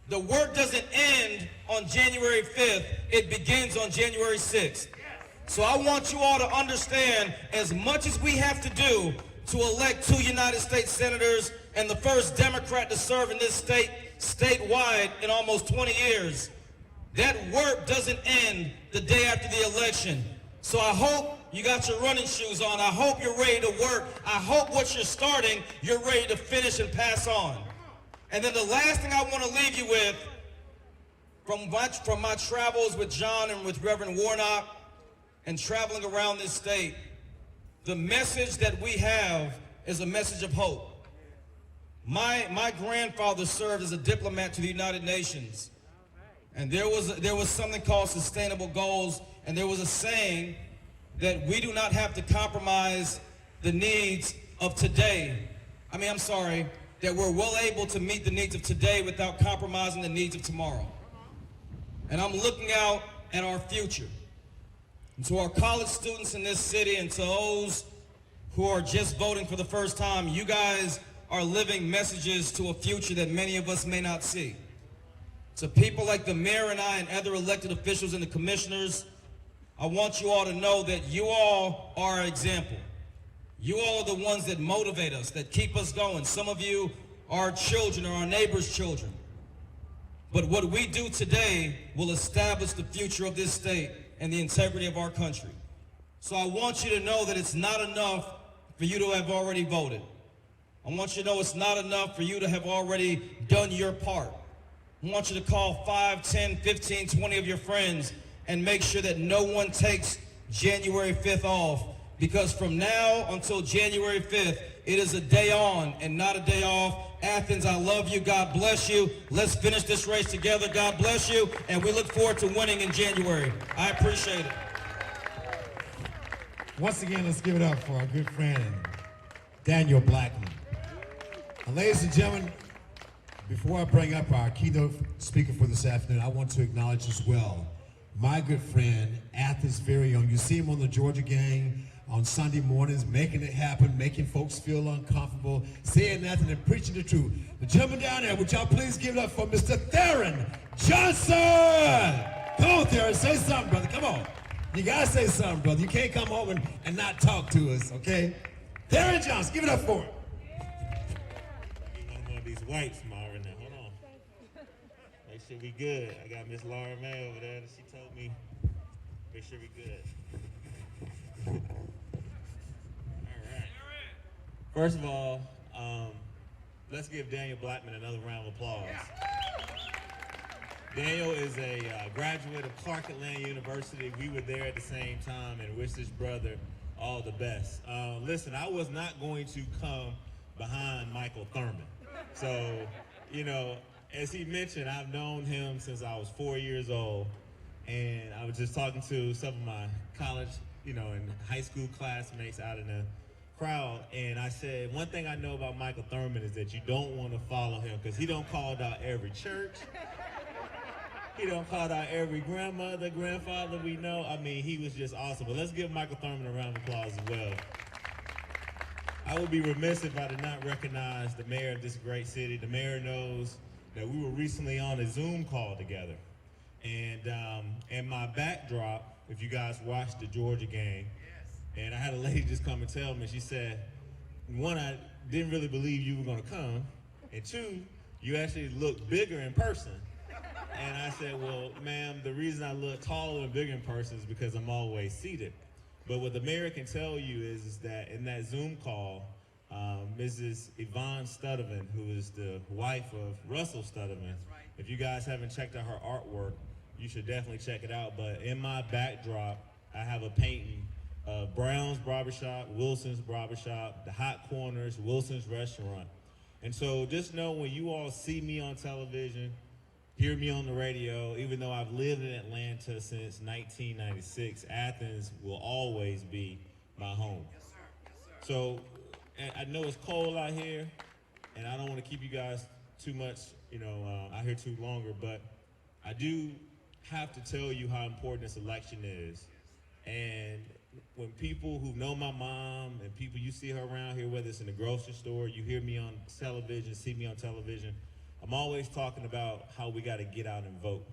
The work doesn't end on January 5th. It begins on January 6th. So I want you all to understand, as much as we have to do to elect 2 United States senators and the first Democrat to serve in this state statewide in almost 20 years, that work doesn't end the day after the election. So I hope you got your running shoes on. I hope you're ready to work. I hope what you're starting, you're ready to finish and pass on. And then the last thing I want to leave you with, from my travels with John and with Reverend Warnock and traveling around this state, the message that we have is a message of hope. My grandfather served as a diplomat to the United Nations. And there was something called sustainable goals, and there was a saying that we do not have to compromise the needs of today. That we're well able to meet the needs of today without compromising the needs of tomorrow. And I'm looking out at our future. And to our college students in this city and to those who are just voting for the first time, you guys are living messages to a future that many of us may not see. To people like the mayor and I and other elected officials and the commissioners, I want you all to know that you all are an example. You all are the ones that motivate us, that keep us going. Some of you are children or our neighbors' children. But what we do today will establish the future of this state and the integrity of our country. So I want you to know that it's not enough for you to have already voted. I want you to know it's not enough for you to have already done your part. I want you to call 5, 10, 15, 20 of your friends and make sure that no one takes January 5th off, because from now until January 5th, it is a day on and not a day off. Athens, I love you. God bless you. Let's finish this race together. God bless you. And we look forward to winning in January. I appreciate it. Once again, let's give it up for our good friend, Daniel Blackman. Ladies and gentlemen, before I bring up our keynote speaker for this afternoon, I want to acknowledge as well my good friend, Athens' very own. You see him on the Georgia Gang on Sunday mornings, making it happen, making folks feel uncomfortable, saying nothing and preaching the truth. The gentleman down there, would y'all please give it up for Mr. Theron Johnson? Come on, Theron, say something, brother, come on. You gotta say something, brother. You can't come home and not talk to us, okay? Theron Johnson, give it up for him. I'm one of these whites, Marvin. Now, hold on. Make sure we good. I got Miss Laura May over there, and she told me, make sure we good. All right. First of all, let's give Daniel Blackman another round of applause. Daniel is a graduate of Clark Atlanta University. We were there at the same time and wish this brother all the best. Listen, I was not going to come behind Michael Thurmond. So, you know, as he mentioned, I've known him since I was 4 years old. And I was just talking to some of my college, and high school classmates out in the crowd, and I said, one thing I know about Michael Thurmond is that you don't want to follow him because he don't call out every church. He don't call out every grandmother, grandfather we know. I mean, he was just awesome. But let's give Michael Thurmond a round of applause as well. I would be remiss if I did not recognize the mayor of this great city. The mayor knows that we were recently on a Zoom call together. And my backdrop, if you guys watched the Georgia game, and I had a lady just come and tell me, she said, one, I didn't really believe you were gonna come, and two, you actually look bigger in person. And I said, well, ma'am, the reason I look taller and bigger in person is because I'm always seated. But what the mayor can tell you is that in that Zoom call, Mrs. Yvonne Stutterman, who is the wife of Russell Stutterman, if you guys haven't checked out her artwork, you should definitely check it out. But in my backdrop, I have a painting of Brown's Barbershop, Wilson's Barbershop, the Hot Corners, Wilson's Restaurant. And so just know when you all see me on television, hear me on the radio, even though I've lived in Atlanta since 1996, Athens will always be my home. So I know it's cold out here, and I don't want to keep you guys too much, out here too longer, but I do have to tell you how important this election is. And when people who know my mom and people you see her around here, whether it's in the grocery store, you hear me on television, see me on television, I'm always talking about how we got to get out and vote.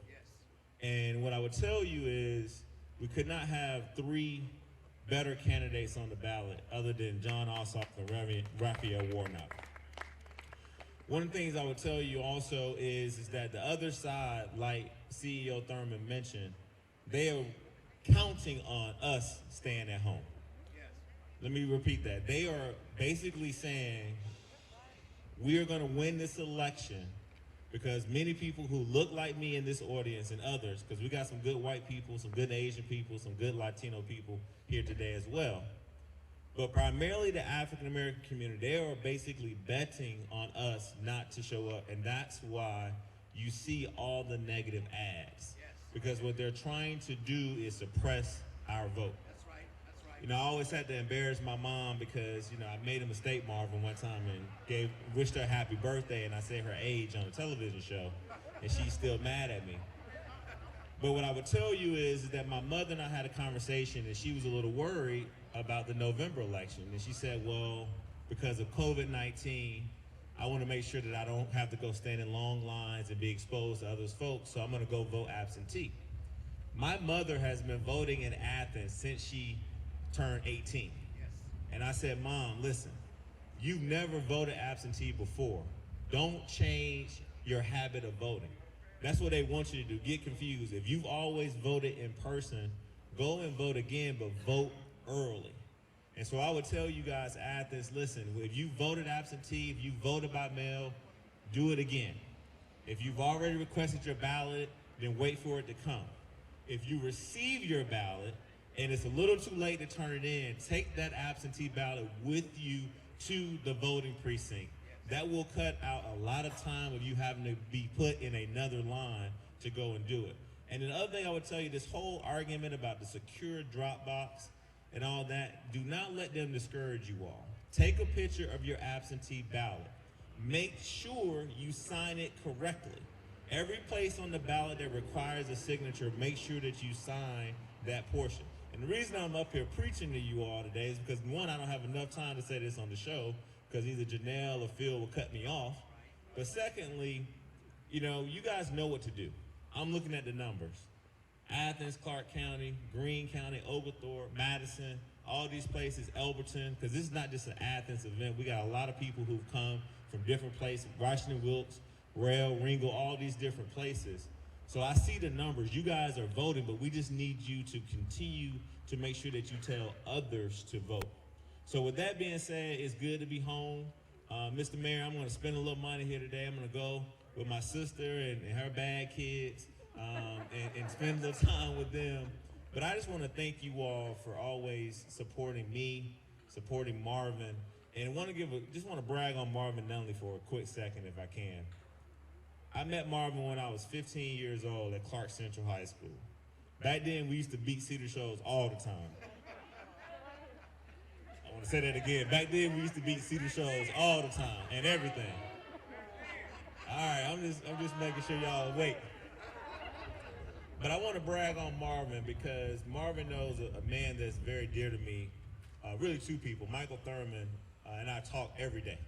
And what I would tell you is we could not have three better candidates on the ballot other than John Ossoff and Raphael Warnock. One of the things I would tell you also is that the other side, like CEO Thurmond mentioned, they are counting on us staying at home. Let me repeat that. They are basically saying we are going to win this election because many people who look like me in this audience and others, because we got some good white people, some good Asian people, some good Latino people here today as well. But primarily the African American community, they are basically betting on us not to show up, and that's why you see all the negative ads. Because what they're trying to do is suppress our vote. That's right. I always had to embarrass my mom because, I made a mistake, Marvin, one time and wished her happy birthday, and I said her age on a television show, and she's still mad at me. But what I would tell you is that my mother and I had a conversation, and she was a little worried about the November election. And she said, well, because of COVID-19, I want to make sure that I don't have to go stand in long lines and be exposed to others folks, so I'm going to go vote absentee. My mother has been voting in Athens since she turned 18. And I said, Mom, listen, you've never voted absentee before. Don't change your habit of voting. That's what they want you to do, get confused. If you've always voted in person, go and vote again, but vote early. And so I would tell you guys, Athens, listen, if you voted absentee, if you voted by mail, do it again. If you've already requested your ballot, then wait for it to come. If you receive your ballot and it's a little too late to turn it in, take that absentee ballot with you to the voting precinct. That will cut out a lot of time of you having to be put in another line to go and do it. And the other thing I would tell you, this whole argument about the secure drop box and all that, do not let them discourage you all. Take a picture of your absentee ballot. Make sure you sign it correctly. Every place on the ballot that requires a signature, make sure that you sign that portion. And the reason I'm up here preaching to you all today is because, one, I don't have enough time to say this on the show because either Janelle or Phil will cut me off. But secondly, you guys know what to do. I'm looking at the numbers. Athens, Clark County, Greene County, Oglethorpe, Madison, all these places, Elberton, because this is not just an Athens event. We got a lot of people who've come from different places, Washington Wilkes, Rail, Ringgold, all these different places. So I see the numbers. You guys are voting, but we just need you to continue to make sure that you tell others to vote. So with that being said, it's good to be home. Mr. Mayor, I'm going to spend a little money here today. I'm going to go with my sister and her bad kids. And spend a little time with them. But I just want to thank you all for always supporting me, supporting Marvin, and just want to brag on Marvin Nunley for a quick second if I can. I met Marvin when I was 15 years old at Clark Central High School. Back then we used to beat Cedar shows all the time. I want to say that again. Back then, we used to be see the shows all the time and everything. All right, I'm just making sure y'all awake. But I want to brag on Marvin because Marvin knows a man that's very dear to me. Really two people, Michael Thurmond and I talk every day.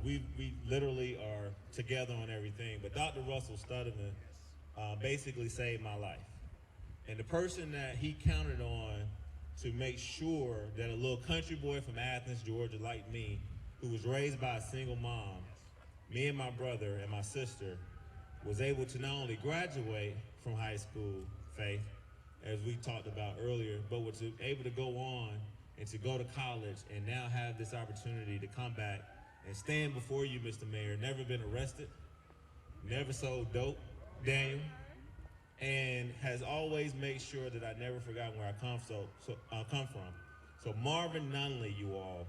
We literally are together on everything. But Dr. Russell Stutterman basically saved my life. And the person that he counted on to make sure that a little country boy from Athens, Georgia, like me, who was raised by a single mom, me and my brother and my sister, was able to not only graduate from high school, Faith, as we talked about earlier, but was able to go on and to go to college and now have this opportunity to come back and stand before you, Mr. Mayor, never been arrested, never sold dope, Daniel, and has always made sure that I never forgot where I come from. So Marvin Nunley, you all,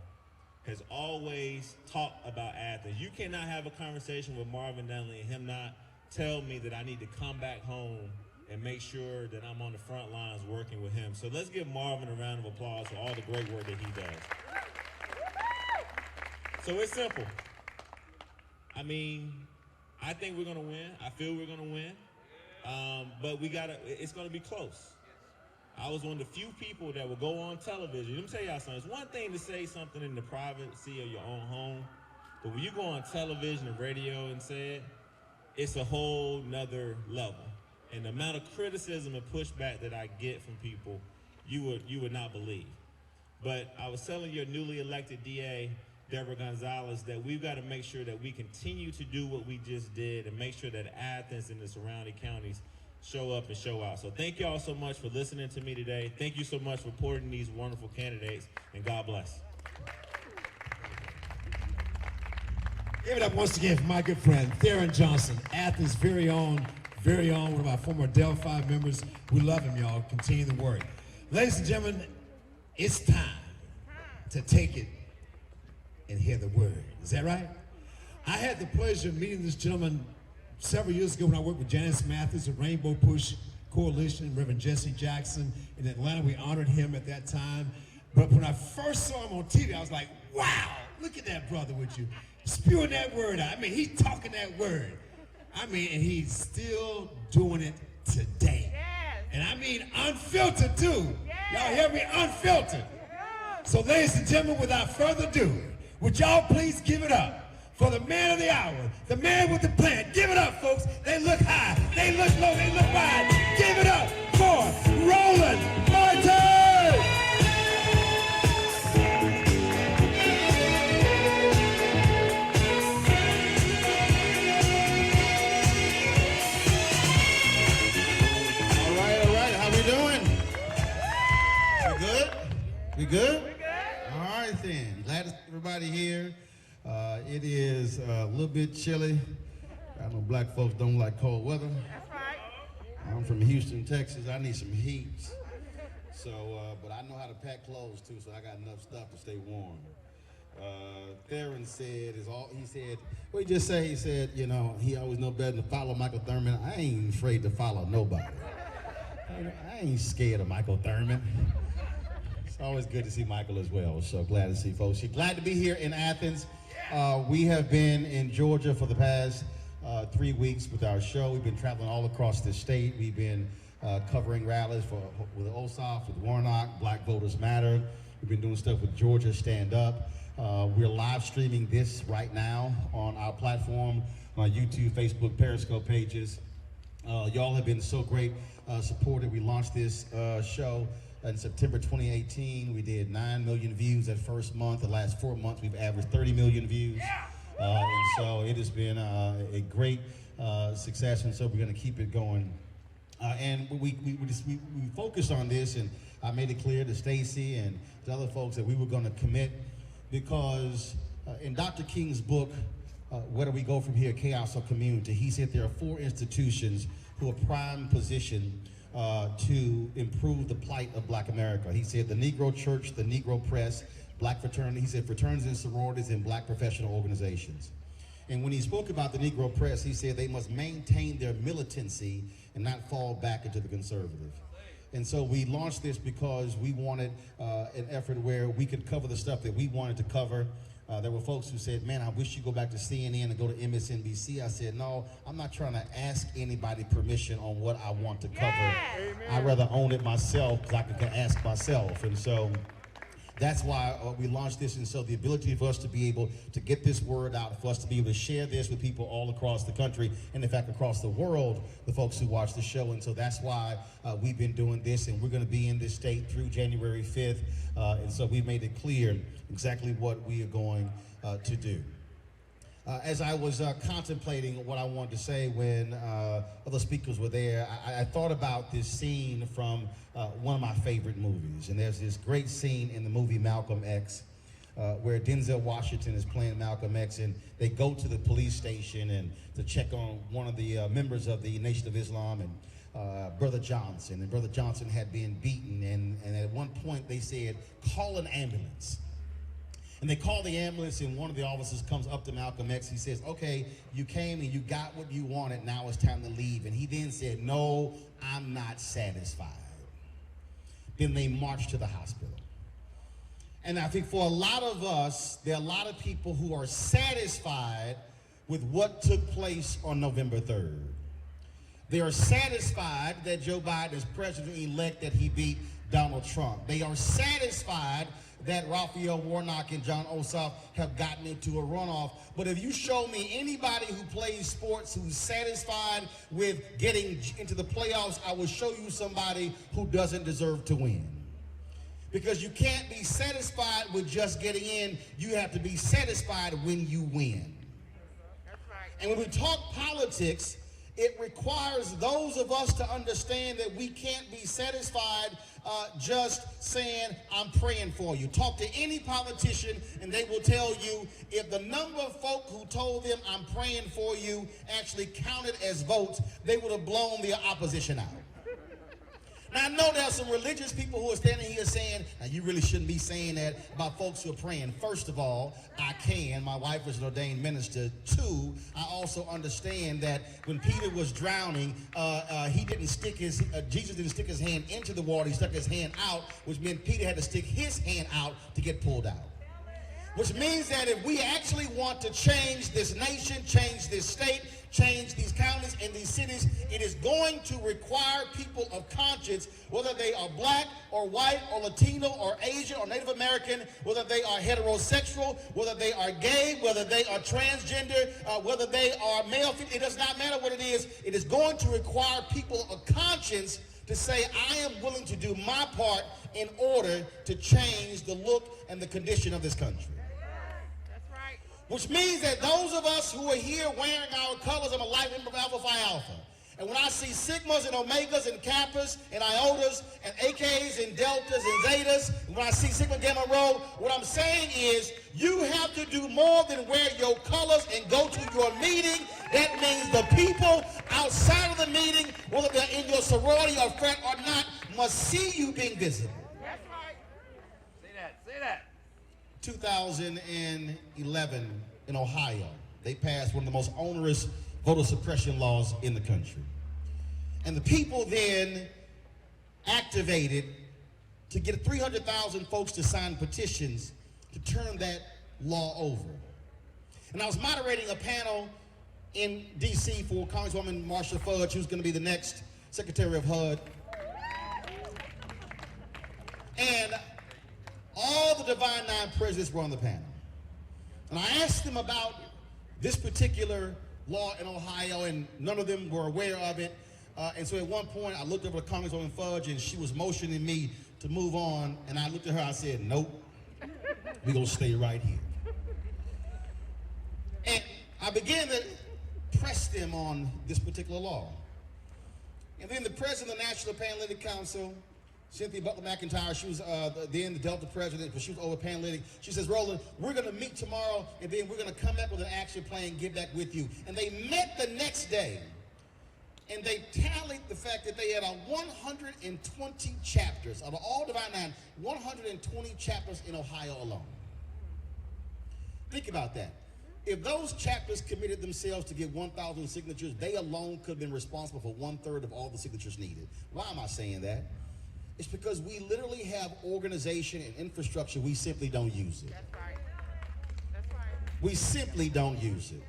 has always talked about Athens. You cannot have a conversation with Marvin Nunley and him not tell me that I need to come back home and make sure that I'm on the front lines working with him. So let's give Marvin a round of applause for all the great work that he does. So it's simple. I mean, I think we're gonna win. I feel we're gonna win. But it's gonna be close. I was one of the few people that will go on television. Let me tell y'all something. It's one thing to say something in the privacy of your own home, but when you go on television and radio and say it, it's a whole nother level. And the amount of criticism and pushback that I get from people, you would not believe. But I was telling your newly elected DA, Deborah Gonzalez, that we've got to make sure that we continue to do what we just did and make sure that Athens and the surrounding counties show up and show out. So thank y'all so much for listening to me today. Thank you so much for supporting these wonderful candidates, and God bless. Give it up once again for my good friend, Theron Johnson, Athens' very own, one of our former Delphi members. We love him, y'all. Continue the work. Ladies and gentlemen, it's time to take it and hear the word. Is that right? I had the pleasure of meeting this gentleman several years ago when I worked with Janice Mathis of Rainbow Push Coalition, Reverend Jesse Jackson in Atlanta. We honored him at that time. But when I first saw him on TV, I was like, wow, look at that brother with you. Spewing that word out. I mean, he's talking that word. I mean, and he's still doing it today. Yes. And I mean unfiltered too. Yes. Y'all hear me? Unfiltered. So ladies and gentlemen, without further ado, would y'all please give it up for the man of the hour, the man with the plan. Give it up, folks. They look high, they look low, they look wide. Give it up for Roland Martin! We good? All right then. Glad to see everybody here. It is a little bit chilly. I know black folks don't like cold weather. That's right. I'm from Houston, Texas. I need some heat. So, but I know how to pack clothes too, so I got enough stuff to stay warm. Theron said, what he just said, he said, you know, he always know better than to follow Michael Thurmond. I ain't afraid to follow nobody. I ain't scared of Michael Thurmond. It's always good to see Michael as well. So glad to see folks. Glad to be here in Athens. We have been in Georgia for the past 3 weeks with our show. We've been traveling all across the state. We've been covering rallies with OSOF, with Warnock, Black Voters Matter. We've been doing stuff with Georgia Stand Up. We're live streaming this right now on our platform, on YouTube, Facebook, Periscope pages. Y'all have been so great supported. We launched this show in September 2018. We did 9 million views that first month. The last 4 months, we've averaged 30 million views. And so it has been a great success, and so we're going to keep it going. And we focused on this, and I made it clear to Stacy and to other folks that we were going to commit, because in Dr. King's book, Where Do We Go From Here, Chaos or Community, he said there are 4 institutions who are prime position to improve the plight of Black America. He said the Negro Church, the Negro Press, Black fraternity, he said fraternities and sororities, and Black professional organizations. And when he spoke about the Negro Press, he said they must maintain their militancy and not fall back into the conservative. And so we launched this because we wanted an effort where we could cover the stuff that we wanted to cover. There were folks who said, man, I wish you go back to CNN and go to MSNBC. I said, no, I'm not trying to ask anybody permission on what I want to cover. I'd rather own it myself because I can ask myself. And so that's why we launched this. And so the ability for us to be able to get this word out, for us to be able to share this with people all across the country, and in fact across the world, the folks who watch the show. And so that's why we've been doing this, and we're going to be in this state through January 5th. And so we made it clear exactly what we are going to do. As I was contemplating what I wanted to say when other speakers were there, I thought about this scene from one of my favorite movies. And there's this great scene in the movie Malcolm X where Denzel Washington is playing Malcolm X, and they go to the police station and to check on one of the members of the Nation of Islam, and Brother Johnson. And Brother Johnson had been beaten, and at one point they said, call an ambulance. And they call the ambulance, and one of the officers comes up to Malcolm X. He says, okay, you came and you got what you wanted. Now it's time to leave. And he then said, no, I'm not satisfied. Then they marched to the hospital. And I think for a lot of us, there are a lot of people who are satisfied with what took place on November 3rd. They are satisfied that Joe Biden is president-elect, that he beat Donald Trump. They are satisfied that Raphael Warnock and John Ossoff have gotten into a runoff. But if you show me anybody who plays sports who's satisfied with getting into the playoffs, I will show you somebody who doesn't deserve to win. Because you can't be satisfied with just getting in. You have to be satisfied when you win. And when we talk politics, it requires those of us to understand that we can't be satisfied just saying, I'm praying for you. Talk to any politician and they will tell you if the number of folk who told them I'm praying for you actually counted as votes, they would have blown the opposition out. Now, I know there are some religious people who are standing here saying, now you really shouldn't be saying that about folks who are praying. First of all, I can. My wife is an ordained minister. Two, I also understand that when Peter was drowning, Jesus didn't stick his hand into the water. He stuck his hand out, which meant Peter had to stick his hand out to get pulled out. Which means that if we actually want to change this nation, change this state, change these counties and these cities, it is going to require people of conscience, whether they are black or white or Latino or Asian or Native American, whether they are heterosexual, whether they are gay, whether they are transgender, whether they are male, it does not matter what it is. It is going to require people of conscience to say, I am willing to do my part in order to change the look and the condition of this country. Which means that those of us who are here wearing our colors, I'm a light member of Alpha Phi Alpha. And when I see sigmas and omegas and kappas and iotas and AKs and deltas and zetas, and when I see sigma gamma rho, what I'm saying is you have to do more than wear your colors and go to your meeting. That means the people outside of the meeting, whether they're in your sorority or frat or not, must see you being visible. That's right. Say that. 2011 in Ohio, they passed one of the most onerous voter suppression laws in the country. And the people then activated to get 300,000 folks to sign petitions to turn that law over. And I was moderating a panel in D.C. for Congresswoman Marsha Fudge, who's going to be the next Secretary of HUD. And all the Divine Nine presidents were on the panel. And I asked them about this particular law in Ohio, and none of them were aware of it. And so at one point, I looked over to Congresswoman Fudge, and she was motioning me to move on. And I looked at her, I said, nope, we're going to stay right here. And I began to press them on this particular law. And then the president of the National Panhellenic Council, Cynthia Butler McIntyre, she was then the Delta president, but she was over Panhellenic. She says, Roland, we're going to meet tomorrow, and then we're going to come back with an action plan and get back with you. And they met the next day, and they tallied the fact that they had 120 chapters, out of all Divine Nine, 120 chapters in Ohio alone. Think about that. If those chapters committed themselves to get 1,000 signatures, they alone could have been responsible for 1/3 of all the signatures needed. Why am I saying that? It's because we literally have organization and infrastructure. We simply don't use it. That's right. That's right. We simply don't use it.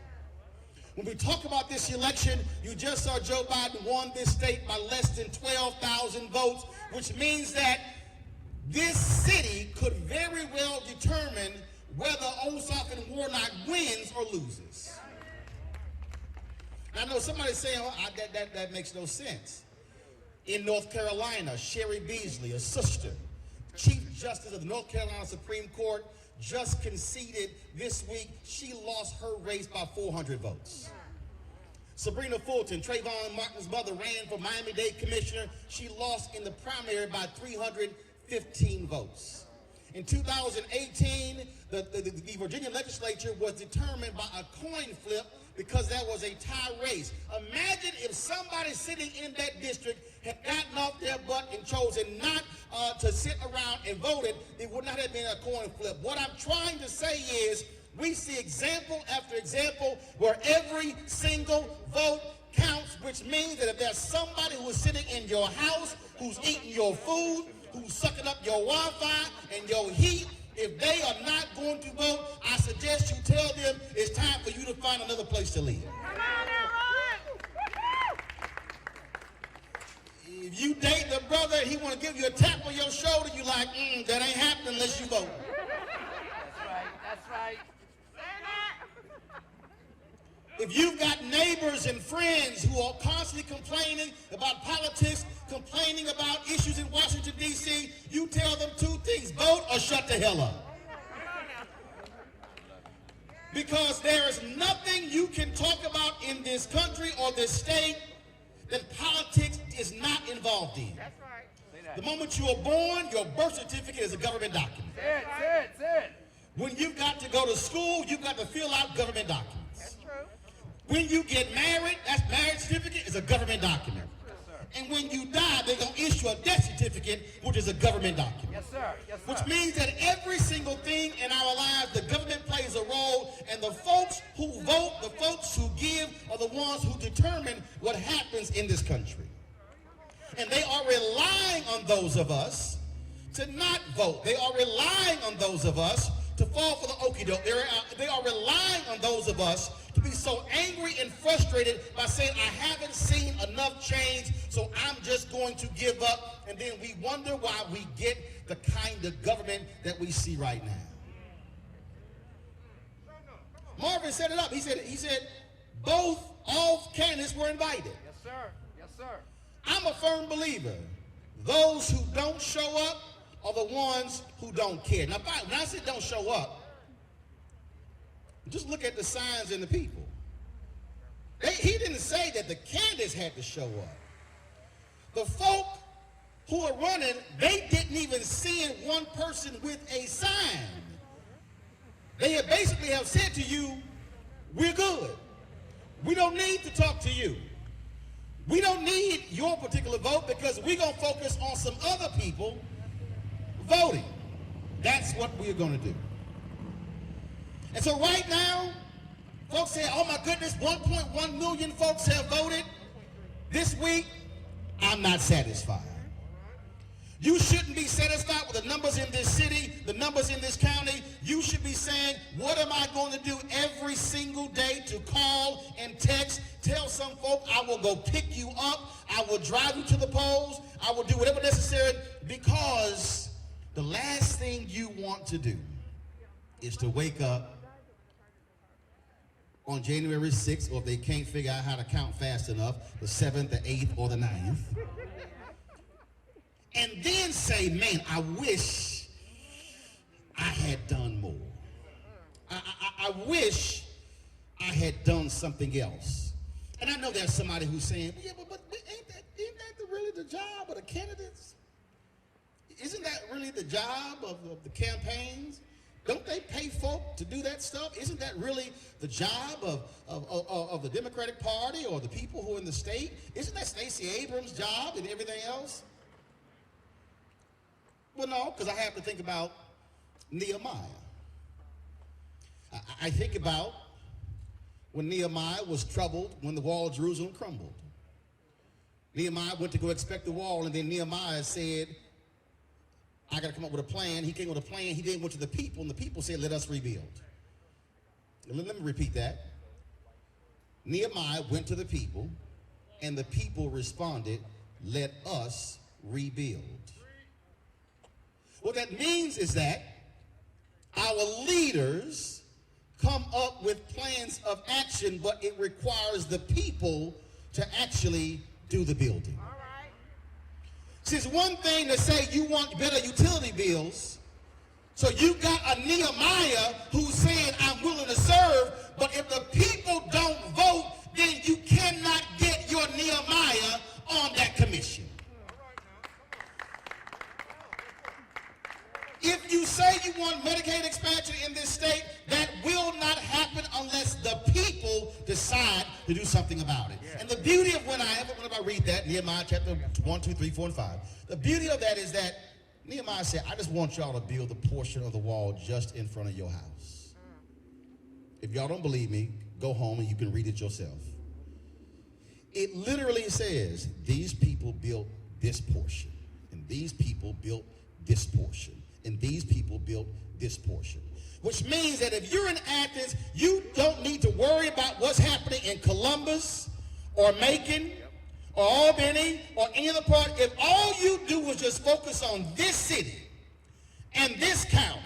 When we talk about this election, you just saw Joe Biden won this state by less than 12,000 votes, which means that this city could very well determine whether Ossoff and Warnock wins or loses. I know somebody's saying, oh, that makes no sense. In North Carolina, Sherry Beasley, a sister, Chief Justice of the North Carolina Supreme Court, just conceded this week she lost her race by 400 votes. Sabrina Fulton, Trayvon Martin's mother, ran for Miami-Dade Commissioner. She lost in the primary by 315 votes. In 2018, the Virginia legislature was determined by a coin flip because that was a tie race. Imagine if somebody sitting in that district had gotten off their butt and chosen not to sit around and voted, it would not have been a coin flip. What I'm trying to say is we see example after example where every single vote counts, which means that if there's somebody who is sitting in your house, who's eating your food, who's sucking up your Wi-Fi and your heat, if they are not going to vote, I suggest you tell them it's time for you to find another place to live. Come on now, Roland. If you date the brother, he want to give you a tap on your shoulder, you like, that ain't happening unless you vote. That's right. That's right. If you've got neighbors and friends who are constantly complaining about politics, complaining about issues in Washington, D.C., you tell them two things: vote or shut the hell up. Because there is nothing you can talk about in this country or this state that politics is not involved in. That's right. Say that. The moment you are born, your birth certificate is a government document. Say it. Say it. Say it. When you've got to go to school, you've got to fill out government documents. That's true. When you get married, that marriage certificate is a government document. Yes, sir. And when you die, they're going to issue a death certificate, which is a government document. Yes, sir. Yes, sir. Which means that every single thing in our lives, the government plays a role, and the folks who vote, the folks who give, are the ones who determine what happens in this country. And they are relying on those of us to not vote. They are relying on those of us to fall for the okie doke. They are relying on those of us to be so angry and frustrated by saying, I haven't seen enough change, so I'm just going to give up. And then we wonder why we get the kind of government that we see right now. Marvin set it up. He said all candidates were invited. Yes, sir. Yes, sir. I'm a firm believer. Those who don't show up are the ones who don't care. Now, when I say don't show up, just look at the signs and the people. He didn't say that the candidates had to show up. The folk who are running, they didn't even send one person with a sign. They have basically have said to you, we're good. We don't need to talk to you. We don't need your particular vote because we're going to focus on some other people voting. That's what we're going to do. And so right now, folks say, oh my goodness, 1.1 million folks have voted this week. I'm not satisfied. You shouldn't be satisfied with the numbers in this city, the numbers in this county. You should be saying, what am I going to do every single day to call and text, tell some folk I will go pick you up, I will drive you to the polls, I will do whatever necessary, because the last thing you want to do is to wake up on January 6th, or if they can't figure out how to count fast enough, the 7th, the 8th, or the 9th, and then say, man, I wish I had done more. I wish I had done something else. And I know there's somebody who's saying, yeah, but ain't that really the job of the candidates? Isn't that really the job of the campaigns? Don't they pay folk to do that stuff? Isn't that really the job of the Democratic Party or the people who are in the state? Isn't that Stacey Abrams' job and everything else? Well, no, because I have to think about Nehemiah. I think about when Nehemiah was troubled when the wall of Jerusalem crumbled. Nehemiah went to go inspect the wall, and then Nehemiah said, I got to come up with a plan. He came with a plan. He then went to the people, and the people said, let us rebuild. Let me repeat that. Nehemiah went to the people, and the people responded, let us rebuild. What that means is that our leaders come up with plans of action, but it requires the people to actually do the building. See, it's one thing to say you want better utility bills, so you got a Nehemiah who's saying, I'm willing to serve, but if the people don't vote, then you cannot get your Nehemiah on that commission. If you say you want Medicaid expansion in this state, that will not happen unless the people decide to do something about it. And the beauty of whenever I read that, Nehemiah chapter 1, 2, 3, 4, and 5, the beauty of that is that Nehemiah said, I just want y'all to build a portion of the wall just in front of your house. If y'all don't believe me, go home and you can read it yourself. It literally says, these people built this portion, and these people built this portion, and these people built this portion. Which means that if you're in Athens, you don't need to worry about what's happening in Columbus or Macon or Albany or any other part. If all you do is just focus on this city and this county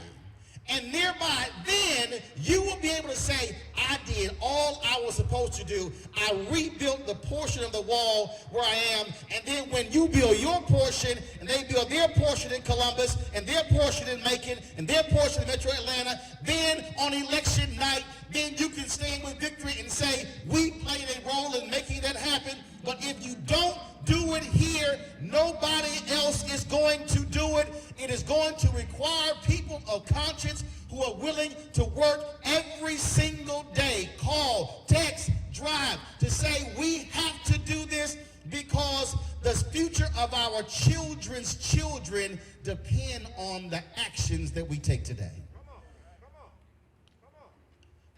and nearby, then you will be able to say, I did all I was supposed to do. I rebuilt the portion of the wall where I am. And then when you build your portion and they build their portion in Columbus and their portion in Macon and their portion in Metro Atlanta, then on election night, then you can stand with victory and say, we played a role in making that happen. But if you don't do it here, nobody else is going to do it. It is going to require people of conscience who are willing to work every single day, call, text, drive, to say we have to do this because the future of our children's children depend on the actions that we take today.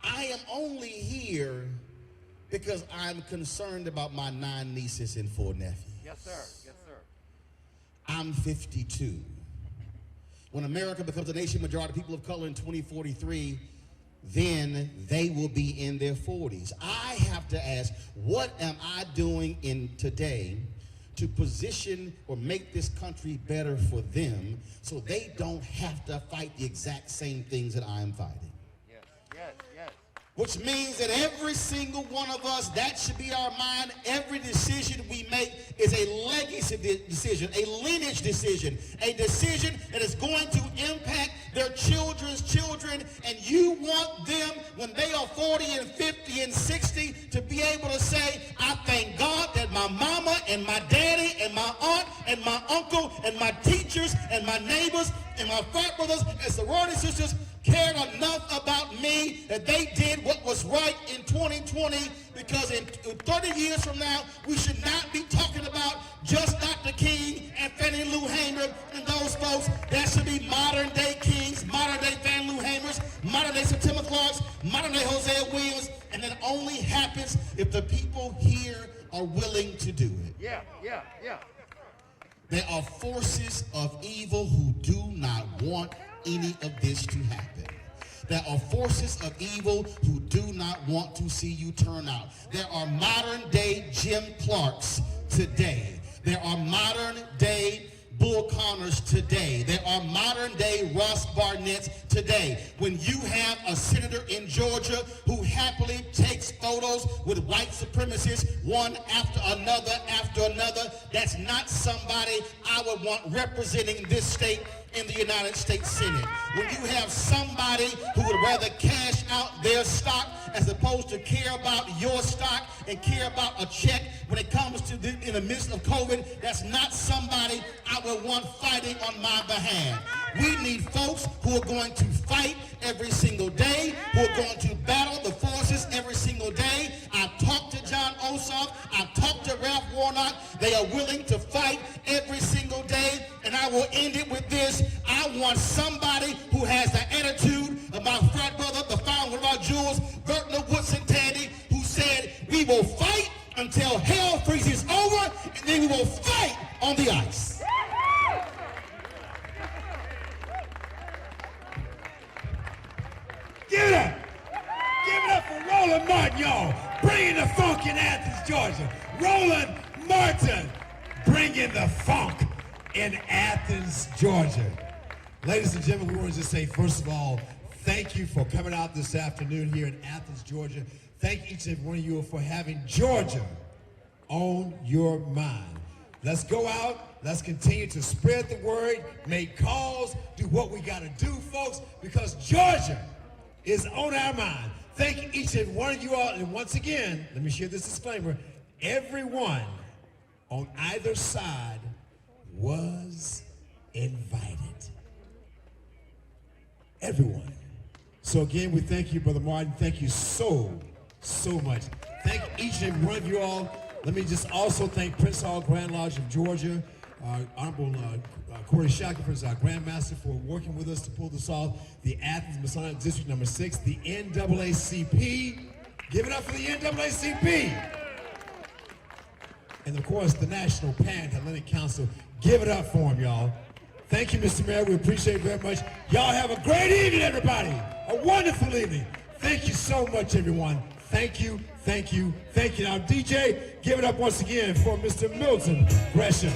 I am only here because I'm concerned about my 9 nieces and 4 nephews. Yes, sir. Yes, sir. I'm 52. When America becomes a nation majority of people of color in 2043, then they will be in their 40s. I have to ask, what am I doing in today to position or make this country better for them so they don't have to fight the exact same things that I am fighting? Yes, yes, yes. Which means that every single one of us, that should be our mind. Every decision we make is a legacy decision, a lineage decision, a decision that is going to impact their children's children. And you want them, when they are 40 and 50 and 60, to be able to say, I thank God that my mama and my daddy and my aunt and my uncle and my teachers and my neighbors and my frat brothers and sorority sisters cared enough about me that they did what was right in 2020, because in 30 years from now, we should not be talking about just Dr. King and Fannie Lou Hamer and those folks. That should be modern day Kings, modern day Fannie Lou Hamers, modern day September Clarks, modern day Hosea Williams, and it only happens if the people here are willing to do it. Yeah, yeah, yeah. There are forces of evil who do not want any of this to happen. There are forces of evil who do not want to see you turn out. There are modern day Jim Clarks today. There are modern day Bull Connors today. There are modern day Ross Barnett's today. When you have a senator in Georgia who happily takes photos with white supremacists one after another, that's not somebody I would want representing this state in the United States Senate. When you have somebody who would rather cash out their stock as opposed to care about your stock and care about a check when it comes to in the midst of COVID, that's not somebody I would want fighting on my behalf. We need folks who are going to fight every single day, who are going to battle the forces every single day. I've talked to John Ossoff. I've talked to Ralph Warnock. They are willing to fight every single day. And I will end it with this. I want somebody who has the attitude of my frat brother, the founder of our jewels, Gertner Woodson Tandy, who said, we will fight until hell freezes over, and then we will fight on the ice. Martin, y'all, bringing the funk in Athens, Georgia. Roland Martin, bringing the funk in Athens, Georgia. Ladies and gentlemen, we want to just say, first of all, thank you for coming out this afternoon here in Athens, Georgia. Thank each and every one of you for having Georgia on your mind. Let's go out. Let's continue to spread the word, make calls, do what we got to do, folks, because Georgia is on our mind. Thank each and every one of you all. And once again, let me share this disclaimer. Everyone on either side was invited. Everyone. So again, we thank you, Brother Martin. Thank you so much. Thank each and every one of you all. Let me just also thank Prince Hall Grand Lodge of Georgia, Honorable Corey Shackelford, our Grandmaster, for working with us to pull this off. The Athens Masonic District number 6, the NAACP. Give it up for the NAACP. And of course, the National Pan-Hellenic Council. Give it up for them, y'all. Thank you, Mr. Mayor. We appreciate it very much. Y'all have a great evening, everybody. A wonderful evening. Thank you so much, everyone. Thank you, thank you, thank you. Now, DJ, give it up once again for Mr. Milton Gresham.